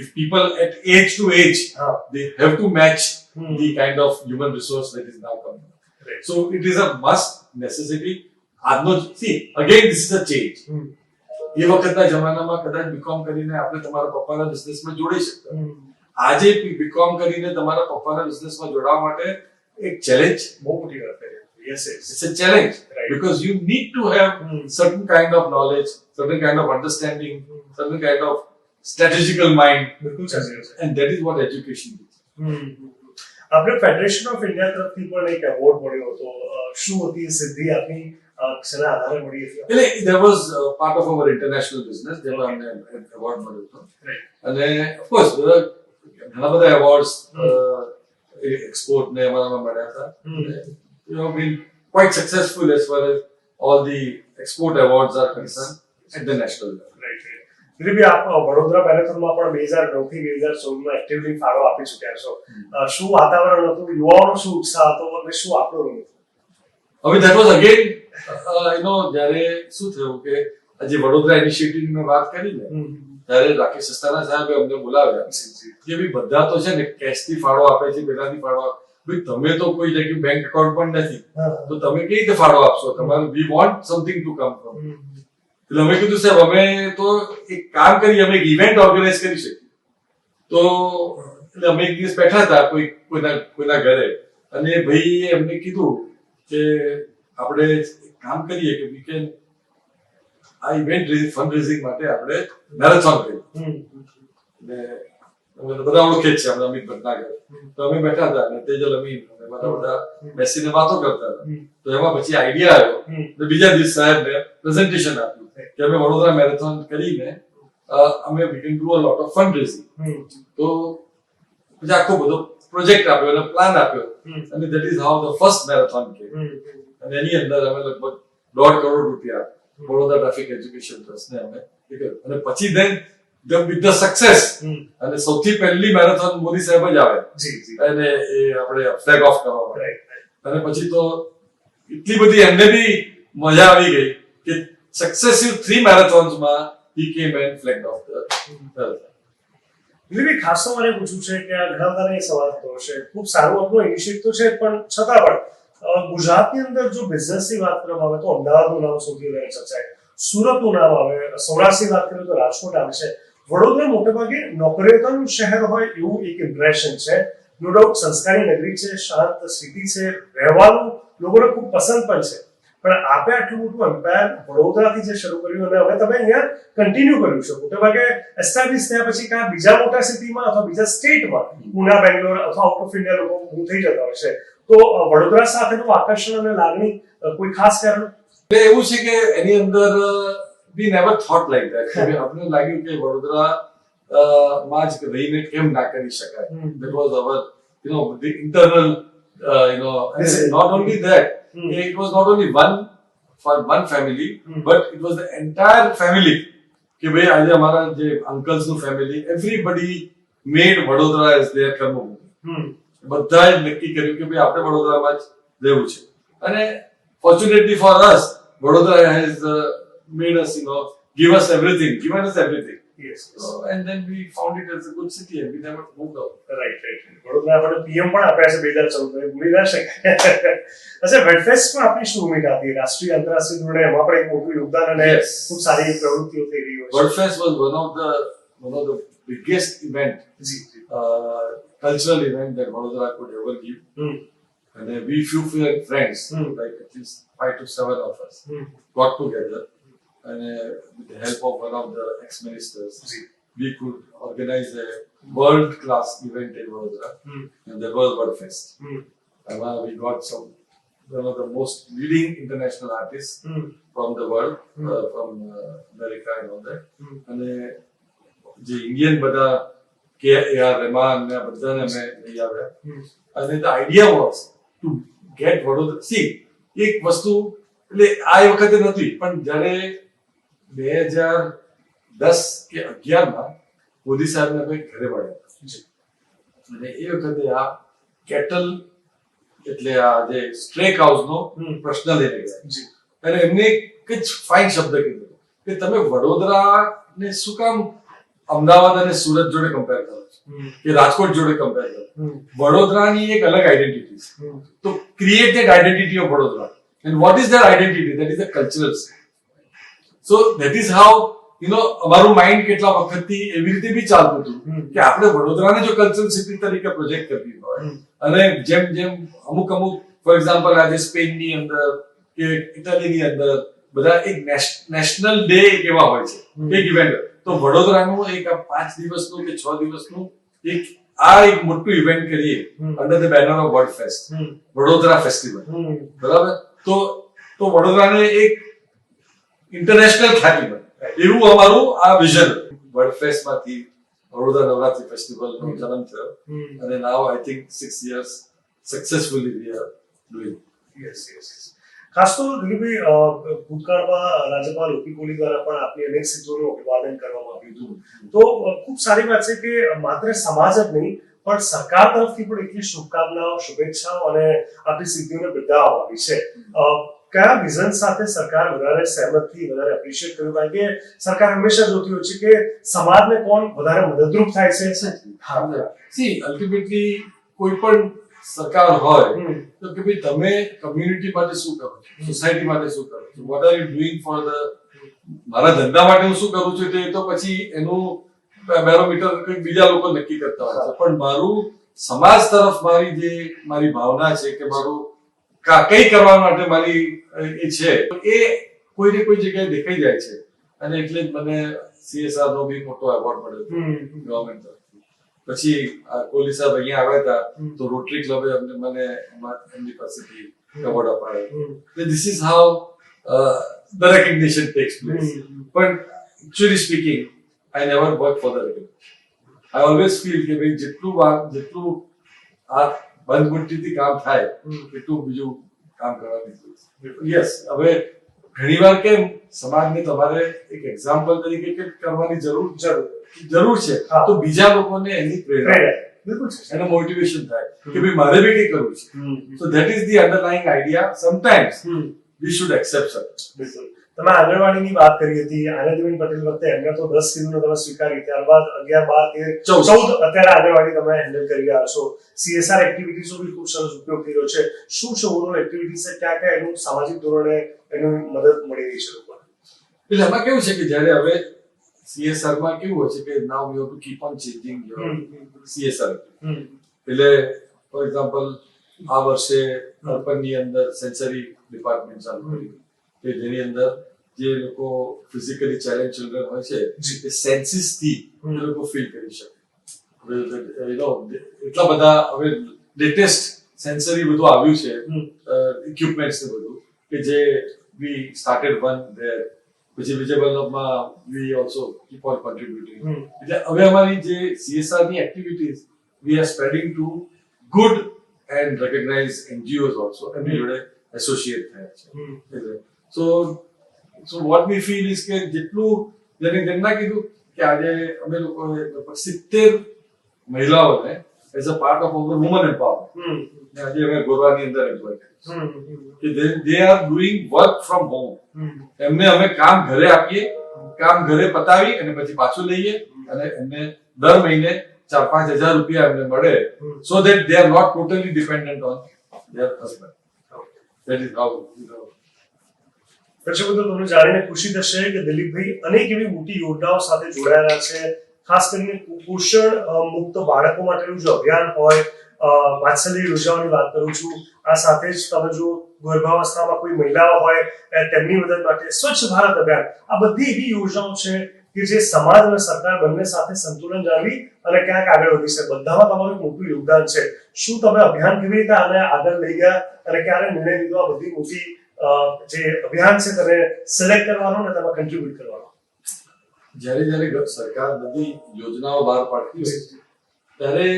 if people at age to age, they have to match the kind of human resource that is now coming. Right. So it is a must, necessity. See, again, this is a change. એ વખતના જમાનામાં કદાચ BCom કરીને આપણે તમારા પપ્પાના બિઝનેસમાં જોડી શકતા. આજે બીકોમ કરીને તમારા પપ્પાના બિઝનેસમાં જોડાવા માટે એક ચેલેન્જ, બહુ મોટી વાત છે. Yes, it's a challenge. Right. Because you need to have certain kind of knowledge, certain kind of understanding, certain kind of strategical mind. બિલકુલ સાચી વાત છે. And that is what education is. આપણે ફેડરેશન ઓફ ઇન્ડિયા તરફથી પણ એક award મળ્યો હતો. શું હતી એ સિદ્ધિ આપની શેના આધારે મળી હતી? એટલે there was part of our international business. જેમાં અમને એવોર્ડ મળ્યો હતો. અને of course ઘણા બધા એવોર્ડ્સ એક્સપોર્ટ ને અમારામાં મળ્યા હતા. You have been quite successful as far as all the export awards are concerned at the national level. દિલીપભાઈ, આપ વડોદરા મેરેથોનમાં પણ 2009 થી 2016 એક્ટિવલી ફાળો આપી ચૂક્યા છો. શું વાતાવરણ હતું, યુવાઓનો શું ઉત્સાહ હતો અને શું આપણો રોલ હતો? હવે that was again, જ્યારે શું થયું કે આજે વડોદરા ઇનિશિયેટિવની મેં વાત કરી ને, ત્યારે રાકેશ અસ્થાના સાહેબે અમને બોલાવ્યા કે ભાઈ બધા તો છે ને કેશથી ફાળો આપે છે, પેલાથી ફાળો આપે, ભાઈ તમે તો કોઈ જગ્યાએ બેંક એકાઉન્ટ પણ નથી, તો તમે કેવી રીતે ફાળો આપશો? તમારે we want something to come from. એટલે અમે કીધું સાહેબ અમે તો એક કામ કરીએ, અમે એક ઇવેન્ટ ઓર્ગેનાઇઝ કરી શકીએ. તો એટલે અમે એક દિવસ બેઠા હતા કોઈના ઘરે, અને ભાઈએ એમને કીધું કે આપણે કામ કરીએ કે વી કેન આ ઇવેન્ટ ફંડ રેઝિંગ માટે આપણે મેરેથોન કર્યું. ને અમે તો બધા ઓળખે જ છે આપણે અમિત ભટનાગર. તો અમે બેઠા હતા અને તેજલ અમીન અને બધા બેસીને વાતો કરતા હતા. તો એમાં પછી આઈડિયા આવ્યો તો બીજા દિવસ સાહેબને પ્રેઝન્ટેશન આપ્યું કે અમે વડોદરા મેરેથોન કરીને અમે we can do a lot of fund raising. તો પછી આખો બધો પ્રોજેક્ટ આપ્યો અને પ્લાન આપ્યો અને that is how the first marathon કેમ. અને એની અંદર અમે લગભગ 1.5 કરોડ રૂપિયા વડોદરા ટ્રાફિક એજ્યુકેશન ટ્રસ્ટને અમે અને પછી then with the success અને સૌથી પહેલી મેરેથોન મોદી સાહેબ જ આવે અને એ આપણે ફ્લેગ ઓફ કરવા માટે. અને પછી તો એટલી બધી એમને બી મજા આવી ગઈ કે successive 3 મેરેથોન્સમાં he came and flagged off the marathon. દિલીપભાઈ, ખાસ તો મારે પૂછવું છે કે આ ઘણા બધાને સવાલ થતો હશે, ખૂબ સારું આપણો ઇનિશિયેટિવ તો છે, પણ છતાં પણ ગુજરાતની અંદર જો બિઝનેસની વાત કરવામાં આવે તો અમદાવાદનું નામ સૌથી વધારે ચર્ચાય, સુરતનું નામ આવે, સૌરાષ્ટ્રની વાત કરીએ તો રાજકોટ આવે છે. વડોદરા મોટેભાગે નોકરિયાતનું શહેર હોય એવું એક ઇમ્પ્રેશન છે. નો ડાઉટ સંસ્કારી નગરી છે, શાંત સિટી છે, રહેવાનું લોકોને ખૂબ પસંદ પણ છે. પણ આપે આટલું મોટું એમ્પાયર વડોદરાથી જે શરૂ કર્યું અને હવે તમે અહીંયા કન્ટિન્યુ કર્યું છે, મોટેભાગે એસ્ટાબ્લિશ થયા પછી કાં બીજા મોટા સિટીમાં અથવા બીજા સ્ટેટમાં, પુના, બેંગ્લોર અથવા આઉટ ઓફ ઇન્ડિયા લોકો મૂવ થઈ જતા હોય છે. તો વડોદરા સાથેનું આકર્ષણ અને લાગણી કોઈ ખાસ કારણ? એવું છે કે એની અંદર we never thought like that. આપણે લાગ્યું કે વડોદરા માં જ રહીને કેમ ના કરી શકાય. That was our the internal and not only that, it was not only one family, but it was the entire family. કે ભાઈ આજે અમારા જે અંકલ્સ નું family, everybody made Vadodara as their કર્મભૂમિ. બધાએ નક્કી કર્યું કે ભાઈ આપણે વડોદરામાં જ રહેવું છે. અને fortunately for us, Vadodara has made us, given us everything. Yes. And then we found it as a good city and we never moved out. Right. Vadodara આપણે પીએમ પણ આપ્યા છે 2014, ભૂલી ના શકાય. અચ્છા, વેડફેસ્ટમાં આપની શું ભૂમિકા હતી? રાષ્ટ્રીય આંતરરાષ્ટ્રીય ધોરણે એમાં પણ એક મોટું યોગદાન અને ખૂબ સારી પ્રવૃત્તિઓ થઈ રહી હોય છે. WordFest was one of the biggest event, cultural event that Vadodara could ever give. And then we few friends, like at least 5 to 7 of us, got together and with the help of one of the ex-ministers, we could organize a world-class event in Vadodara, and that was WordFest. And we got one of the most leading international artists from the world, from America and all that. And the Indian બધા K.R. Rahman ને બધાને મેં લઈ આવ્યા. And the idea was to get Vadodara. See, એક વસ્તુ એટલે આ વખતે નથી, પણ જ્યારે 2010 કે 11માં મોદી સાહેબને અમે ઘરે મળ્યા અને એ વખતે આ કેટલ એટલે આ જે સ્ટ્રે કાઉઝનો પ્રશ્ન લઈને ગયા અને એમને એક જ ફાઇન શબ્દ કીધો કે તમે વડોદરાને શું કામ અમદાવાદ અને સુરત જોડે કમ્પેર કરો છો કે રાજકોટ જોડે કમ્પેર કરો? વડોદરાની એક અલગ આઈડેન્ટિટી છે. તો create that identity of Vadodara. And what is that identity? That is the cultural state. So that is how અમારું માઇન્ડ કેટલા વખતથી એવી રીતે બી ચાલતું હતું કે આપણે વડોદરાને જો કલ્ચરલ સિટી તરીકે પ્રોજેક્ટ કરવી હોય અને જેમ અમુક ફોર એક્ઝામ્પલ આજે સ્પેનની અંદર કે ઇટાલીની અંદર બધા એક નેશનલ ડે એવા હોય છે, એક ઇવેન્ટ. તો વડોદરાનું એક 5 દિવસનું કે 6 દિવસનું એક મોટું ઇવેન્ટ કરીએ under the banner of world fest, Vadodara festival, બરાબર? તો વડોદરાને એક ઇન્ટરનેશનલ ખ્યાતિ મળે એવું અમારું આ વિઝન. વર્લ્ડ ફેસ્ટ માંથી વડોદરા નવરાત્રી ફેસ્ટિવલ નો જન્મ થયો અને now I think 6 years successfully we are doing. Yes. ખાસ તો દિલીપભાઈ, ભૂતકાળમાં રાજ્યપાલ ઓપી કોહલી દ્વારા પણ આપની અનેક સિદ્ધિઓનું અભિવાદન કરવામાં આવ્યું હતું. તો ખૂબ સારી વાત છે કે માત્ર સમાજ જ નહીં પણ સરકાર તરફથી પણ એટલી શુભકામનાઓ, શુભેચ્છાઓ અને આપણી સિદ્ધિઓને બિરદાવવામાં આવી છે. કયા વિઝન સાથે સરકાર વધારે સહેમતથી વધારે એપ્રિશિએટ કર્યું? કારણ કે સરકાર હંમેશા જોતી હોય છે કે સમાજને કોણ વધારે મદદરૂપ થાય છે. સી અલ્ટિમેટલી કોઈ પણ સરકાર હોય તો કે ભાઈ તમે કમ્યુનિટી માટે શું કરો છો, સોસાયટી માટે શું કરો છો, what are you doing for the, મારા ધંધા માટે હું શું કરું છું તે તો પછી એનું બેરોમીટર કંઈક બીજા લોકો નક્કી કરતા હોય છે. પણ મારું સમાજ તરફ મારી ભાવના છે કે મારું કઈ કરવા માટે મારી એ છે એ કોઈને કોઈ જગ્યાએ દેખાઈ જાય છે. અને એટલે જ મને CSR નો બી મોટો એવોર્ડ મળ્યો હતો ગવર્મેન્ટ તરફથી. પછી કોહલી સાહેબ અહીંયા આવ્યા હતા તો રોટરી ક્લબે મને એમની પાસેથી એવોર્ડ અપાયો. This is how the recognition takes place. But actually speaking, I never work for the recognition. I always feel કે ભાઈ જેટલું આ બંધબુદ્ધિથી કામ થાય એટલું બીજું કામ કરવાની. યસ, હવે ઘણીવાર કેમ સમાજને તમારે એક એક્ઝામ્પલ તરીકે કે કરવાની જરૂર છે તો બીજા લોકોને એની પ્રેરણા બિલકુલ છે. એનો મોટિવેશન થાય કે ભાઈ મારે બી કંઈ કરવું છે. So that is the underlying idea. Sometimes we should accept such. બિલકુલ. તમે આંગણવાડીની વાત કરી હતી, આનંદીબેન પટેલ વખતે એમને તો 10 કિલોનો તમે સ્વીકારી, ત્યારબાદ 11, 12, 13, 14 અત્યારે આંગણવાડી તમે હેન્ડલ કરી રહ્યા છો. CSR એક્ટિવિટીઝો બી ખૂબ સરસ ઉપયોગ કર્યો છે. શું છે ઓવરઓલ એક્ટિવિટીઝ છે, ક્યાં ક્યાં એનું સામાજિક ધોરણે એનું મદદ મળી રહી છે લોકોને? એટલે એમાં કેવું છે કે જ્યારે હવે CSR માં કેવું હોય છે કે now we have to keep on changing your CSR. એટલે ફોર એક્ઝામ્પલ આ વર્ષે અર્બનની અંદર સેન્સરી ડિપાર્ટમેન્ટ ચાલુ કર્યું કે જેની અંદર જે લોકો ફિઝિકલી ચેલેન્જ ચિલ્ડ્રન હોય છે એ સેન્સીસ થી એ લોકો ફીલ કરી શકે. એટલા બધા હવે લેટેસ્ટ સેન્સરી બધું આવ્યું છે ઇક્વિપમેન્ટ્સ ને બધું કે જે વી સ્ટાર્ટેડ વન ધેર. પછી વિજયવલ્લભમાં we also keep on contributing. એટલે હવે અમારી જે CSR ની activities we are spreading to good and recognize NGOs also એમની જોડે એસોસિએટ થયા છે. So what we feel is કે જેટલું જેમના કીધું કે આજે અમે લોકો 70 મહિલાઓને as a part of our woman empowerment આજે અમે ગોરવાની અંદર એમ્પ્લોય કરીએ કે they are doing work from home. એમને અમે કામ ઘરે આપીએ, કામ ઘરે પતાવી અને પછી પાછું લઈએ અને એમને દર મહિને 4-5 હજાર રૂપિયા એમને મળે so that they are not totally dependent on their husband. That is how, દર્શકો તમને જાણીને ખુશી થશે કે દિલીપભાઈ અનેક એવી મોટી યોજનાઓ સાથે જોડાયેલા છે. ખાસ કરીને કુપોષણ મુક્ત બાળકો માટેનું જે અભિયાન હોય, વાત્સલ્ય યોજનાઓની વાત કરું છું, આ સાથે જ તમે જો ગર્ભાવસ્થામાં કોઈ મહિલાઓ હોય તેમની મદદ માટે સ્વચ્છ ભારત અભિયાન, આ બધી એવી યોજનાઓ છે કે જે સમાજ અને સરકાર બંને સાથે સંતુલન જાળવી અને ક્યાંક આગળ વધી શકે. બધામાં તમારું મોટું યોગદાન છે. શું તમે અભિયાન કેવી રીતે આને આગળ લઈ ગયા અને ક્યારે નિર્ણય લીધો આ બધી મોટી જે અભિયાન છે તેને સિલેક્ટ કરવાનો અને તેમાં કન્ટ્રીબ્યુટ કરવાનો? જ્યારે સરકાર બધી યોજનાઓ બહાર પાડતી હોય ત્યારે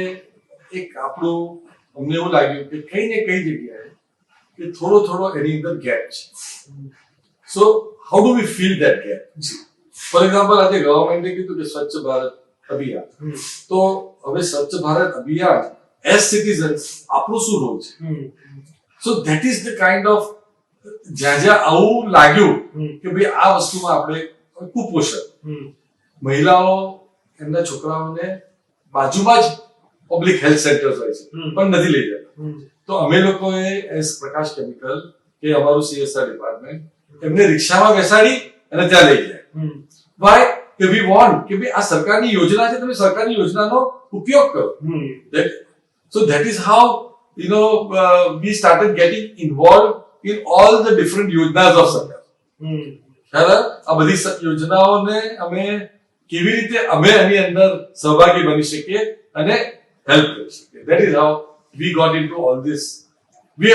એક આપણું અમને એવું લાગ્યું કે કઈ ને કઈ જગ્યાએ કે થોડો એની અંદર ગેપ છે. So how do we feel that gap? For example આજે ગવર્મેન્ટે કીધું કે સ્વચ્છ ભારત અભિયાન, તો હવે સ્વચ્છ ભારત અભિયાન એઝ સિટીઝન્સ આપણું શું રોલ છે? So that is the kind of જ્યાં આવું લાગ્યું કે ભાઈ આ વસ્તુમાં આપણે કુપોષણ, મહિલાઓ એમના છોકરાઓને બાજુમાં જ પબ્લિક હેલ્થ સેન્ટર્સ હોય છે પણ નથી લઈ જતા. તો અમે લોકોએ એઝ પ્રકાશ કેમિકલ કે અમારું CSR ડિપાર્ટમેન્ટ એમને રિક્ષામાં બેસાડી અને ત્યાં લઈ જાય. વાય કે વી વોન્ટ કે ભાઈ આ સરકારની યોજના છે, તમે સરકારની યોજનાનો ઉપયોગ કરો. So that is how we started getting involved in all the different યોજનાs of સરકાર. આ બધી યોજનાઓને અમે કેવી રીતે અમે એની અંદર સહભાગી બની શકીએ અને હેલ્પ કરી શકીએ. That is how we got into all this. We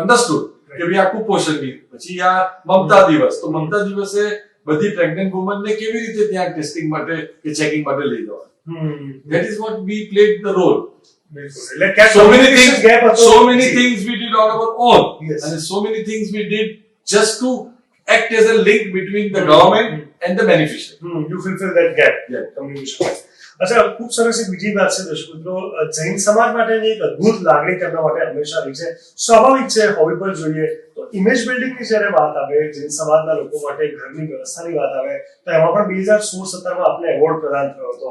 understood કે ભાઈ આ કુપોષણની પછી આ મમતા દિવસ, તો મમતા દિવસે બધી પ્રેગ્નન્ટ વુમન ને કેવી રીતે ત્યાં ટેસ્ટિંગ માટે કે ચેકિંગ માટે લઈ જવા. That is what we played the role. So many things we did on our own. Yes. And so many things we did just to act as a link between the government and the beneficiary. You fulfill that gap. Yeah. Communication. અચ્છા, ખૂબ સરસ એક બીજી વાત છે દર્શક મિત્રો, જૈન સમાજ માટેની એક અદ્ભુત લાગણી તેમના માટે હંમેશા રહી છે. સ્વાભાવિક છે, હોવી પર જોઈએ તો ઇમેજ બિલ્ડિંગની જ્યારે વાત આવે, જૈન સમાજના લોકો માટે ઘરની વ્યવસ્થાની વાત આવે તો એમાં પણ 2016-17માં આપને એવોર્ડ પ્રદાન થયો હતો.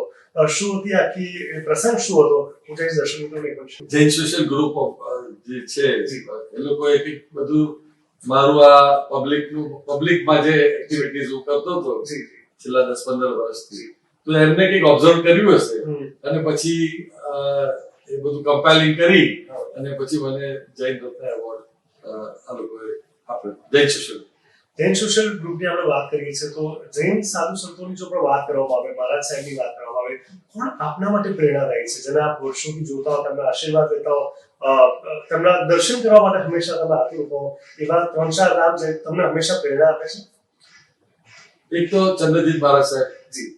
શું હતી આખી પ્રસંગ, શું હતો? હું કહીશ દર્શક મિત્રોને એક વખત. જૈન સોશિયલ ગ્રુપ ઓફ જે છે એ લોકોએ કંઈક બધું મારું આ પબ્લિકમાં જે એક્ટિવિટીઝ હું કરતો હતો છેલ્લા 10-15 વર્ષથી, તો એમને કંઈક ઓબ્ઝર્વ કર્યું હશે અને પછી એ બધું કમ્પાઇલિંગ કરી અને પછી મને જૈન રત્ન એવોર્ડ આ લોકોએ આપ્યો. જૈન સોશિયલ જૈન સોશિયલ ગ્રુપની આપણે વાત કરીએ છીએ તો જૈન સાધુ સંતોની જો પણ વાત કરવામાં આવે, મહારાજ સાહેબની વાત કરવામાં આવે, કોણ આપના માટે પ્રેરણાદાયી છે, જેને આપ વર્ષોથી જોતા હો, તેમના આશીર્વાદ લેતા હો, તેમના દર્શન કરવા માટે હંમેશા તમે આતુર હો, એવા 3-4 નામ જે તમને હંમેશા પ્રેરણા આપે છે? એક તો ચંદ્રજીત મહારાજ સાહેબ જી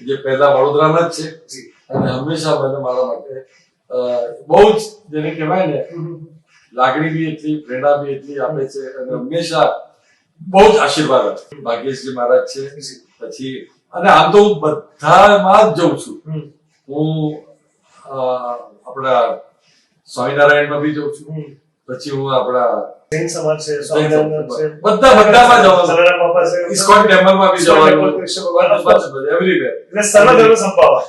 જે પહેલા વડોદરાના જ છે જી અને હંમેશા મને મારા માટે બહુ જ જેને કહેવાય ને લાગણી બી એટલી, પ્રેરણા બી એટલી આપે છે અને હંમેશા બહુ જ આશીર્વાદ આપે. ભાગ્યેશજી મહારાજ છે, પછી અને આમ તો હું બધામાં જ જઉં છું. હું આપણા સ્વામિનારાયણમાં બી જઉં છું, પછી હું આપણા જૈન સમાજ છે, સ્વામિનારાયણ છે, બધામાં જવાનું, સદાનંદ બાપા છે, ઇસ્કોન ટેમ્પલમાં બી જવાનું, કૃષ્ણ ભગવાન, એવરીવેર. એટલે સર્વ ધર્મ સંભાવવા.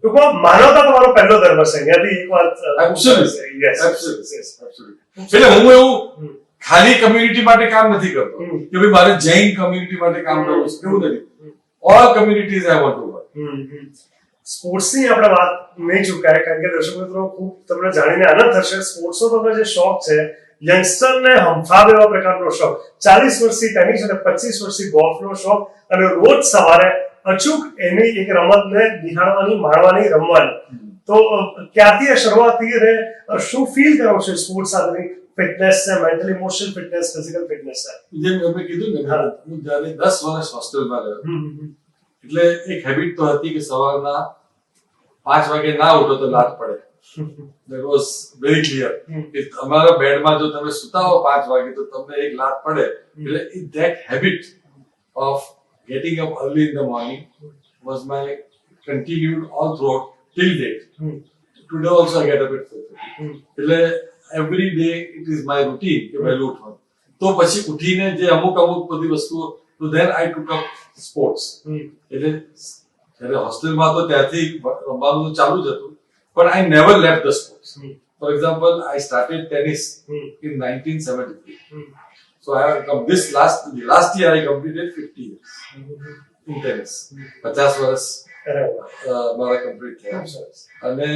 ટૂંકમાં માનવતા તમારો પહેલો ધર્મ છે. અહીંયાથી એક વાત Absolutely. Yes. Absolutely. Absolutely. એટલે હું એવું ખાલી કમ્યુનિટી માટે કામ નથી કરતો કે ભાઈ મારે જૈન કમ્યુનિટી માટે કામ કરવું છે, એવું નથી. All communities I want to work. સ્પોર્ટ્સની આપણે વાત નહીં ચૂકાય, કારણ કે દર્શક મિત્રો ખૂબ તમને જાણીને આનંદ થશે. સ્પોર્ટ્સનો તમને જે શોખ છે, યંગસ્ટરને હંફાવે એવા પ્રકારનો શોખ, 40 વર્ષથી ટેનિસ અને 25 વર્ષથી ગોલ્ફનો શોખ, અને રોજ સવારે અચૂક એની એક રમતને નિહાળવાની, માણવાની, રમવાની. તો ક્યાંથી આ શરૂઆત થઈ અને શું ફીલ કરો છો સ્પોર્ટ્સ સાથેની? ફિટનેસ છે, mental emotional fitness, physical fitness છે. જેમ મેં કીધું ને, હું જ્યારે 10 વર્ષ હોસ્ટેલમાં રહ્યો, એટલે એક હેબિટ તો હતી કે સવારના 5 વાગે ના ઉઠો તો લાત પડે. That was very clear. કે તમારા બેડમાં જો તમે સુતા હો 5 વાગે તો તમને એક લાત પડે. એટલે that habit of getting up early in the morning was my continued all throughout till date. Today also I get up at 4:30. એટલે every day it is my routine કે વહેલું ઉઠવાનું. તો પછી ઉઠીને જે અમુક બધી વસ્તુઓ, તો then I took up sports. એટલે જ્યારે હોસ્ટેલમાં તો ત્યારથી રમવાનું ચાલુ જ હતું, પણ I never left the sports. For example, I started tennis in 1973. So I have come last year I completed 50 years in tennis. 50 વર્ષ મારા કમ્પ્લીટ થયા. અને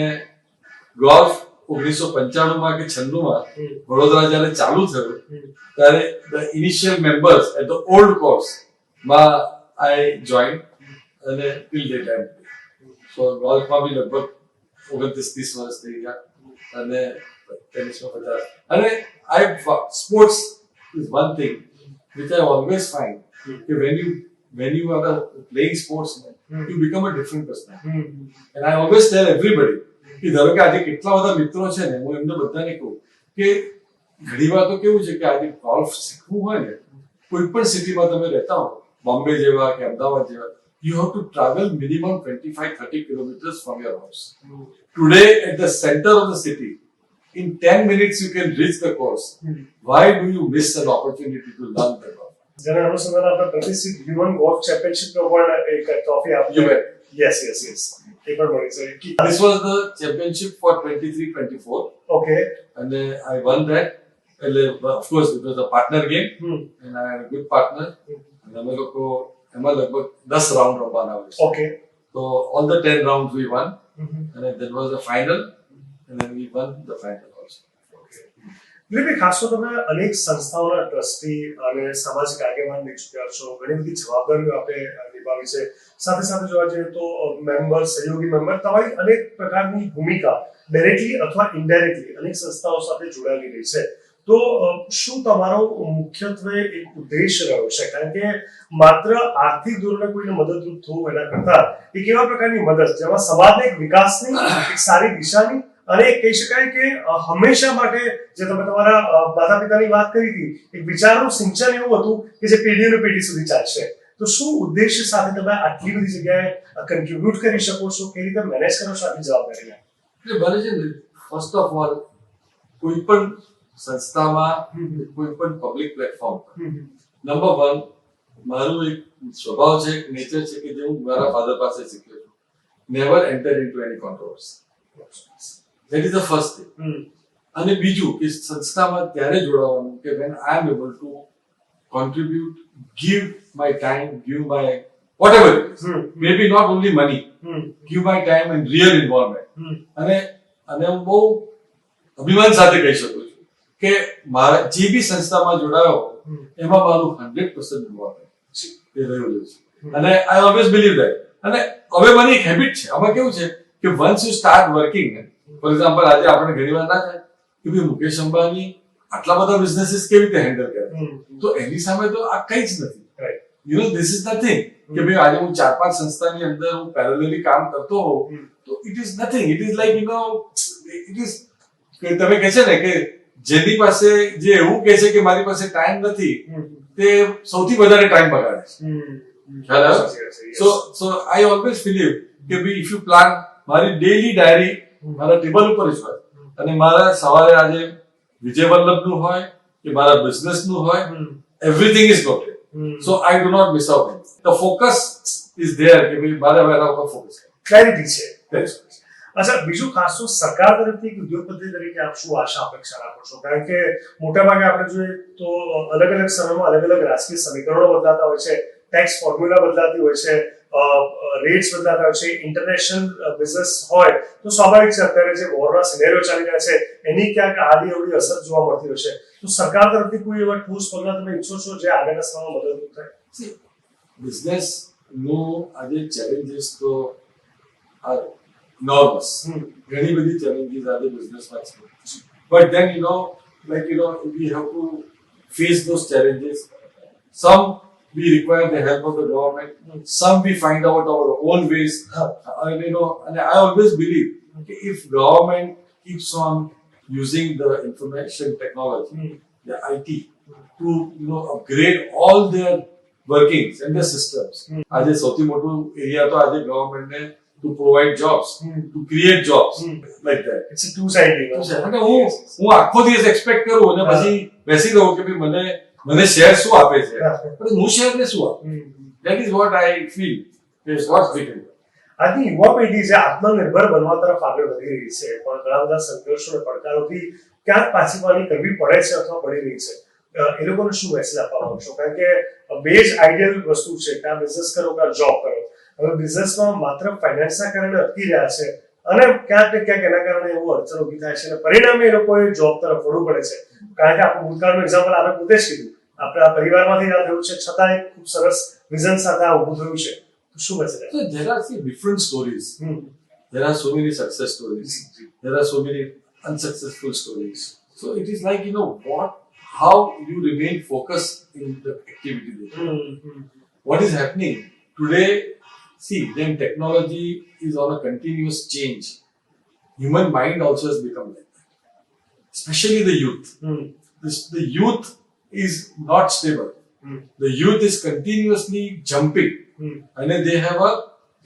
ગોલ્ફ 1995 કે 96 વડોદરા જ્યારે ચાલુ થયું ત્યારે the initial members at the old course માં I joined અને till date I am. So ગોલ્ફમાં બી લગભગ 29-30 વર્ષ થઈ ગયા અને ટેનિસમાં 50. અને sports is one thing which I always find when you are playing sports, you become a different person. And I always tell everybody કે ધારો કે આજે કેટલા બધા મિત્રો છે ને, હું એમને બધાને કહું કે ઘણીવાર તો કેવું છે કે આજે ગોલ્ફ શીખવું હોય ને, કોઈ પણ સિટીમાં તમે રહેતા હો, બોમ્બે જેવા કે અમદાવાદ જેવા, you have to travel minimum 25-30 kilometers from your house. Today at the center of the city, in 10 minutes you can reach the course. Why do you miss an opportunity to learn the golf? જેના અનુસંધાન આપણે પ્રતિષ્ઠિત human golf ચેમ્પિયનશિપનો પણ એક trophy આપી. Yes એ પણ મળી છે. This was the championship for 23-24. Okay. And I won that. Of course, it was a partner game, and I had a good partner. And અમે લોકો એમાં લગભગ 10 રાઉન્ડ રમવાના હોય છે. Okay. So all the 10 rounds we won, and then there was a final, and then we won the final also. દિલીપભાઈ, ખાસ તો તમે અનેક સંસ્થાઓના ટ્રસ્ટી અને સામાજિક આગેવાન બની ચૂક્યા છો, ઘણી બધી જવાબદારીઓ આપણે નિભાવી છે. સાથે સાથે જોવા જઈએ તો મેમ્બર, સહયોગી મેમ્બર, તમારી અનેક પ્રકારની ભૂમિકા ડાયરેક્ટલી અથવા ઇનડાયરેક્ટલી અનેક સંસ્થાઓ સાથે જોડાયેલી રહી છે. તો શું તમારો મુખ્યત્વે એક ઉદ્દેશ રહ્યો છે? કારણ કે માત્ર આર્થિક ધોરણે કોઈને મદદરૂપ થવું એના કરતા એક એવા પ્રકારની મદદ જેમાં સમાજને એક વિકાસની, એક સારી દિશાની અને કહી શકાય કે હંમેશા માટે, જે તમે તમારા માતા પિતાની વાત કરી હતી, એક વિચારનું સિંચન એવું હતું કે જે પેઢીઓને પેઢી સુધી ચાલશે. તો શું ઉદ્દેશ્ય સાથે તમે આટલી બધી જગ્યાએ કન્ટ્રીબ્યુટ કરી શકો છો? કઈ રીતે મેનેજ કરો છો આટલી જવાબદારીને? એટલે બને છે ને, ફર્સ્ટ ઓફ ઓલ કોઈ પણ સંસ્થામાં, કોઈ પણ પબ્લિક પ્લેટફોર્મ પર, નંબર 1 મારું એક સ્વભાવ છે, નેચર છે કે જે હું મારા ફાધર પાસે શીખ્યો છું, never enter into any controversy. That is the first thing. અને બીજું કે સંસ્થામાં ત્યારે જોડાવાનું કે when I am able to contribute, give my time, give my whatever it is, maybe not only money, give my time and real involvement. અને હું બહુ અભિમાન સાથે કહી શકું છું કે મારા જે બી સંસ્થામાં જોડાયો એમાં મારું 100% ગોવા એ રહેલું છે અને આઈ ઓલવેઝ બિલીવ ધેટ. અને હવે મને એક હેબિટ છે, આમાં કેવું છે કે once you start working, for example આજે આપણે ઘણી વાર ના થાય કે ભાઈ મુકેશ અંબાણી આટલા બધા બિઝનેસીસ કેવી રીતે હેન્ડલ કરે, તો એની સામે તો આ કંઈ જ નથી. You know this is nothing કે ભાઈ આજે હું 4-5 સંસ્થાની અંદર હું પેરેલલી કામ કરતો હોઉં તો it is nothing. It is like you know it is તમે કહે છે ને કે જેની પાસે જે એવું કહે છે કે મારી પાસે ટાઈમ નથી તે સૌથી વધારે ટાઈમ બગાડે છે. ખ્યાલ આવ્યો? સો આઈ ઓલવેઝ બિલીવ કે ભાઈ ઇફ યુ પ્લાન, મારી ડેઈલી ડાયરી મારા ટેબલ ઉપર જ હોય અને મારા સવારે આજે વિજય વલ્લભનું હોય કે મારા બિઝનેસનું હોય, everything is noted. So I do not miss out. The focus is there કે ભાઈ મારે એના ઉપર ફોકસ ક્લેરિટી છે. અચ્છા, બીજું ખાસ તો સરકાર તરફથી એક ઉદ્યોગપતિ તરીકે આપ શું આશા અપેક્ષા રાખો છો? કારણ કે મોટાભાગે આપણે જોઈએ તો અલગ અલગ સમયમાં અલગ અલગ રાજકીય સમીકરણો બદલાતા હોય છે, ટેક્સ ફોર્મ્યુલા બદલાતી હોય છે, રેટ્સ બદલાતા હોય છે, ઇન્ટરનેશનલ બિઝનેસ હોય તો સ્વાભાવિક છે અત્યારે જે વોરના સિનેરિયો ચાલી રહ્યા છે એની ક્યાંક આડી અવળી અસર જોવા મળતી હોય છે. તો સરકાર તરફથી કોઈ એવા ઠોસ પગલાં તમે ઈચ્છો છો જે આગળના સમયમાં મદદરૂપ થાય? બિઝનેસ નું આજે ચેલેન્જીસ તો are enormous. ઘણી બધી ચેલેન્જીસ આજે બિઝનેસમાં છે. But then we have to face those challenges. Some we require the help of the government. Some we find out our own ways. And I always believe if government keeps on using the information technology, the IT, to upgrade all their workings and their systems. આજે સૌથી મોટું area તો આજે ગવર્મેન્ટને to provide jobs, to create jobs, like that. It's a two-sided. અને હું આખો દિવસ expect કરું અને પછી બેસી રહું કે ભાઈ મને શેર શું આપે છે, પણ હું શેરને શું આપું? That is what I feel is what's different. આજની યુવા પેઢી જે આત્મનિર્ભર બનવા તરફ આગળ વધી રહી છે પણ ઘણા બધા સંઘર્ષો અને પડકારોથી ક્યાંક પાછીપાની કરવી પડે છે અથવા પડી રહી છે, એ લોકોને શું મેસેજ આપવા માંગશો? કારણ કે બે જ આઈડિયલ વસ્તુ છે કે આ બિઝનેસ કરો કે જોબ કરો. હવે બિઝનેસમાં માત્ર ફાઇનાન્સના કારણે અટકી રહ્યા છે અને ક્યાંક ને ક્યાંક એના કારણે એવું અડચણ ઊભી થાય છે અને પરિણામે એ લોકોએ જોબ તરફ વળવું પડે છે. કારણ કે આપણું ભૂતકાળનું એક્ઝામ્પલ આપણે પોતે જ કીધું, આપણા પરિવારમાંથી આ થયું છે છતાં એક ખૂબ સરસ વિઝન સાથે આ ઊભું થયું છે. તો શું message? So there are different stories. There are so many success stories. There are so many unsuccessful stories. So it is like how you remain focused in the activity. What is happening today? See, then technology is on a continuous change. Human mind also has become like that. Especially the youth. The youth is not stable. The youth is continuously jumping. And they have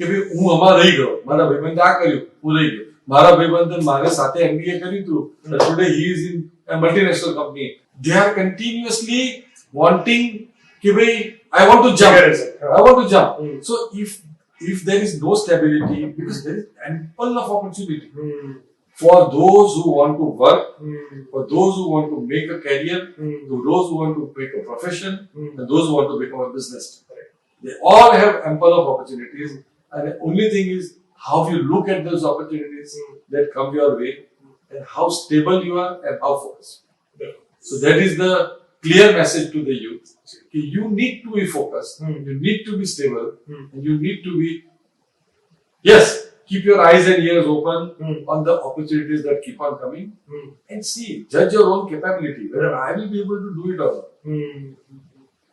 કે ભાઈ હું આમાં રહી ગયો, મારા ભાઈબંધે આ કર્યું, હું રહી ગયો. મારા ભાઈબંધે મારે સાથે MBA કર્યું હતું, today he is in a multinational company. They are continuously wanting કે ભાઈ I want to jump. I want to jump. So if there is no stability, because there is ample of opportunity for those who want to work, for those who want to make a career, to those who want to make a profession, and those who want to become a business. They all have ample of opportunities, and the only thing is how you look at those opportunities that come your way, and how stable you are and how focused. So that is the clear message to the youth. You need to be focused, you need to be stable, and you need to be, yes, keep your eyes and ears open on the opportunities that keep on coming, and see, judge your own capability, whether I will be able to do it or not.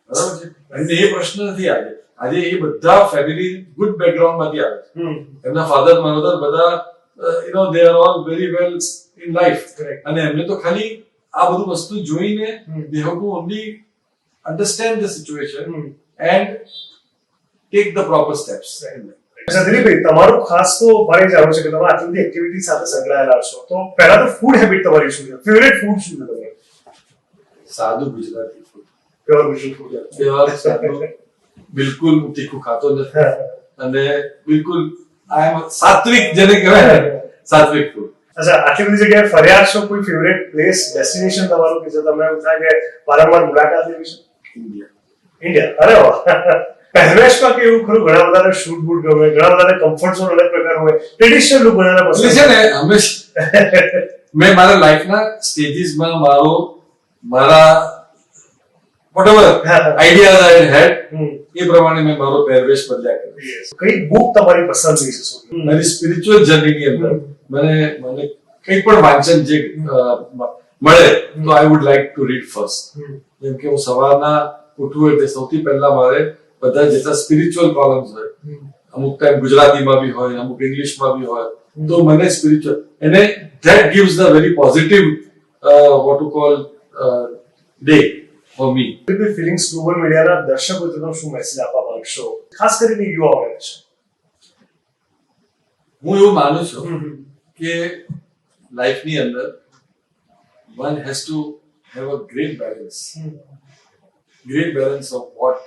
બરાબર છે? અને એ પ્રશ્ન નથી આજે એ બધા family good background માંથી આવે છે. એમના ફાધર મધર બધા they are all very well in life. અને એમને તો ખાલી આ બધું વસ્તુ જોઈને they have to only understand the situation and take the proper steps. અચ્છા દિલીપભાઈ, તમારું ખાસ તો મારે જાણવું છે કે તમે આટલી બધી એક્ટિવિટી સાથે સંકળાયેલા છો, તો પહેલા તો ફૂડ હેબિટ તમારી શું છે? ફેવરેટ ફૂડ શું છે તમારું? સાદું Gujarati food, pure Gujarati food. બિલકુલ તીખું ખાતો નથી અને બિલકુલ સાત્વિક જેને કહેવાય ને, સાત્વિક ફૂડ. અચ્છા, આટલી બધી જગ્યાએ ફર્યા છો, કોઈ ફેવરેટ પ્લેસ ડેસ્ટિનેશન તમારું કે જે તમને એવું થાય કે વારંવાર મુલાકાત લેવી છે? ઇન્ડિયા. અરે વાહ. પહેરવેશમાં કે એવું ખરું? ઘણા બધાને શૂટ બૂટ ગમે, ઘણા બધાને કમ્ફર્ટ ઝોન અલગ પ્રકાર હોય, ટ્રેડિશનલ લુક બધાને પસંદ છે ને. હંમેશા મેં મારા લાઈફના સ્ટેજીસમાં મારા whatever ideas I had એ પ્રમાણે મેં મારો પહેરવેશ બદલ્યા કર્યો. કઈ બુક તમારી પસંદની છે સૌથી? મારી સ્પિરિચ્યુઅલ જર્નીની અંદર મને કંઈ પણ વાંચન જે મળે તો I would like to read first. જેમ કે હું સવારના ઉઠું એટલે સૌથી પહેલા મારે બધા જેટલા સ્પિરિચ્યુઅલ કોલમ્સ હોય, અમુક ટાઈમ ગુજરાતીમાં બી હોય, અમુક ઇંગ્લિશમાં બી હોય, તો મને સ્પિરિચ્યુઅલ અને that gives the very positive what to call day for me. Feelings global મીડિયાના દર્શક મિત્રોને શું મેસેજ આપવા માંગશો, ખાસ કરીને યુવાઓને છે? હું એવું માનું છું કે લાઈફની અંદર one has to have a great balance of what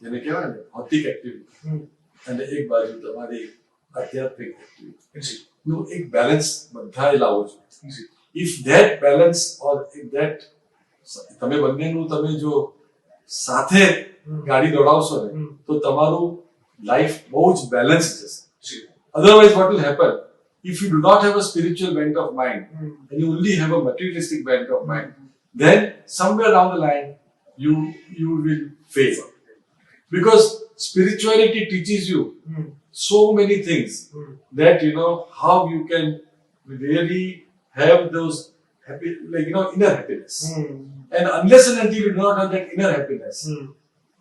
જેને કહેવાય ને ભૌતિક એક્ટિવિટી અને એક બાજુ તમારી આધ્યાત્મિક એક્ટિવિટી નું એક બેલેન્સ બધાએ લાવવો જોઈએ. If that balance or if that તમે બંનેનું તમે જો સાથે ગાડી દોડાવશો ને તો તમારું લાઈફ બહુ જ બેલેન્સ જશે. Otherwise, what will happen if you do not have a spiritual bent of mind and you only have a materialistic bent of mind, then somewhere down the line you will fail. Because spirituality teaches you so many things that you know how you can really have those happy, like inner happiness. And unless and until you do not have that inner happiness,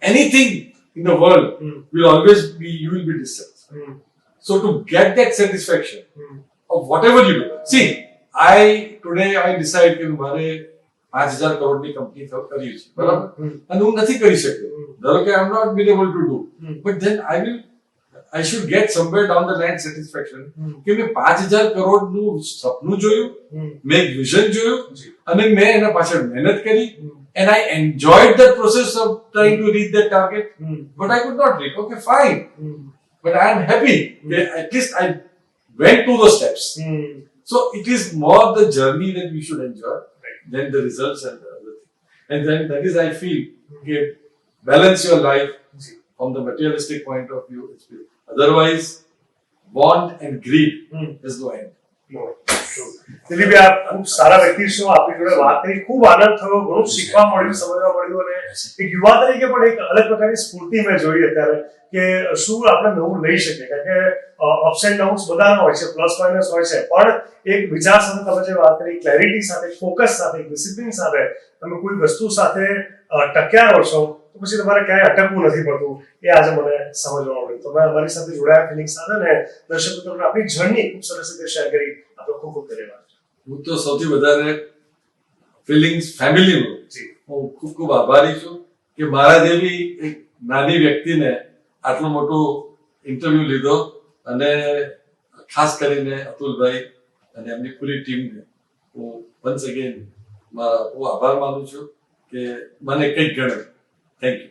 anything in the world will always be, you will be disturbed. So to get that satisfaction of whatever you do, see, today I decide કે મારે 5,000 કરોડની company કરવી છે, બરાબર, અને હું નથી કરી શક્યો, ધારો કે I am not been able to do, but then I should get somewhere down the line satisfaction કે મેં 5,000 કરોડનું સપનું જોયું, મેં એક વિઝન જોયું અને મેં એના પાછળ મહેનત કરી, and I enjoyed the process of trying to reach that target, but I could not reach. Okay, fine. But I am happy that at least I went to those steps. So it is more the journey that we should enjoy than the results and the other thing. And then that is, I feel, okay, balance your life from the materialistic point of view. Otherwise, want and greed is no end. દિલીપભાઈ, આપ ખૂબ સારા વ્યક્તિ છો, આપની જોડે વાત કરી ખૂબ આનંદ થયો, ઘણું શીખવા મળ્યું, સમજવા મળ્યું, અને એક યુવા તરીકે પણ એક અલગ પ્રકારની સ્ફૂર્તિ મેં જોઈ અત્યારે કે શું આપણે નવું લઈ શકીએ. કારણ કે અપ્સ એન્ડ ડાઉન્સ બધાના હોય છે, પ્લસ માઇનસ હોય છે, પણ એક વિચાર સાથે તમે જે વાત કરી, ક્લેરિટી સાથે, ફોકસ સાથે, ડિસિપ્લિન સાથે તમે કોઈ વસ્તુ સાથે ટક્યા રહો છો તો પછી તમારે ક્યાંય અટકવું નથી પડતું, એ આજે મને સમજવા મળ્યું. તમે અમારી સાથે જોડાયા ફિલિંગ્સ સાથે અને દર્શક મિત્રોને આપણી જર્ની ખૂબ સરસ રીતે શેર કરી. આપણો ખૂબ ખૂબ ધન્યવાદ. હું તો સૌથી વધારે ફિલિંગ્સ ફેમિલીનો હું ખૂબ ખૂબ આભારી છું કે મારા જેવી એક નાની વ્યક્તિને આટલું મોટું ઇન્ટરવ્યુ લીધો, અને ખાસ કરીને અતુલભાઈ અને એમની પૂરી ટીમને હું વન્સ અગેન હું આભાર માનું છું કે મને કંઈક ગણે. Thank you.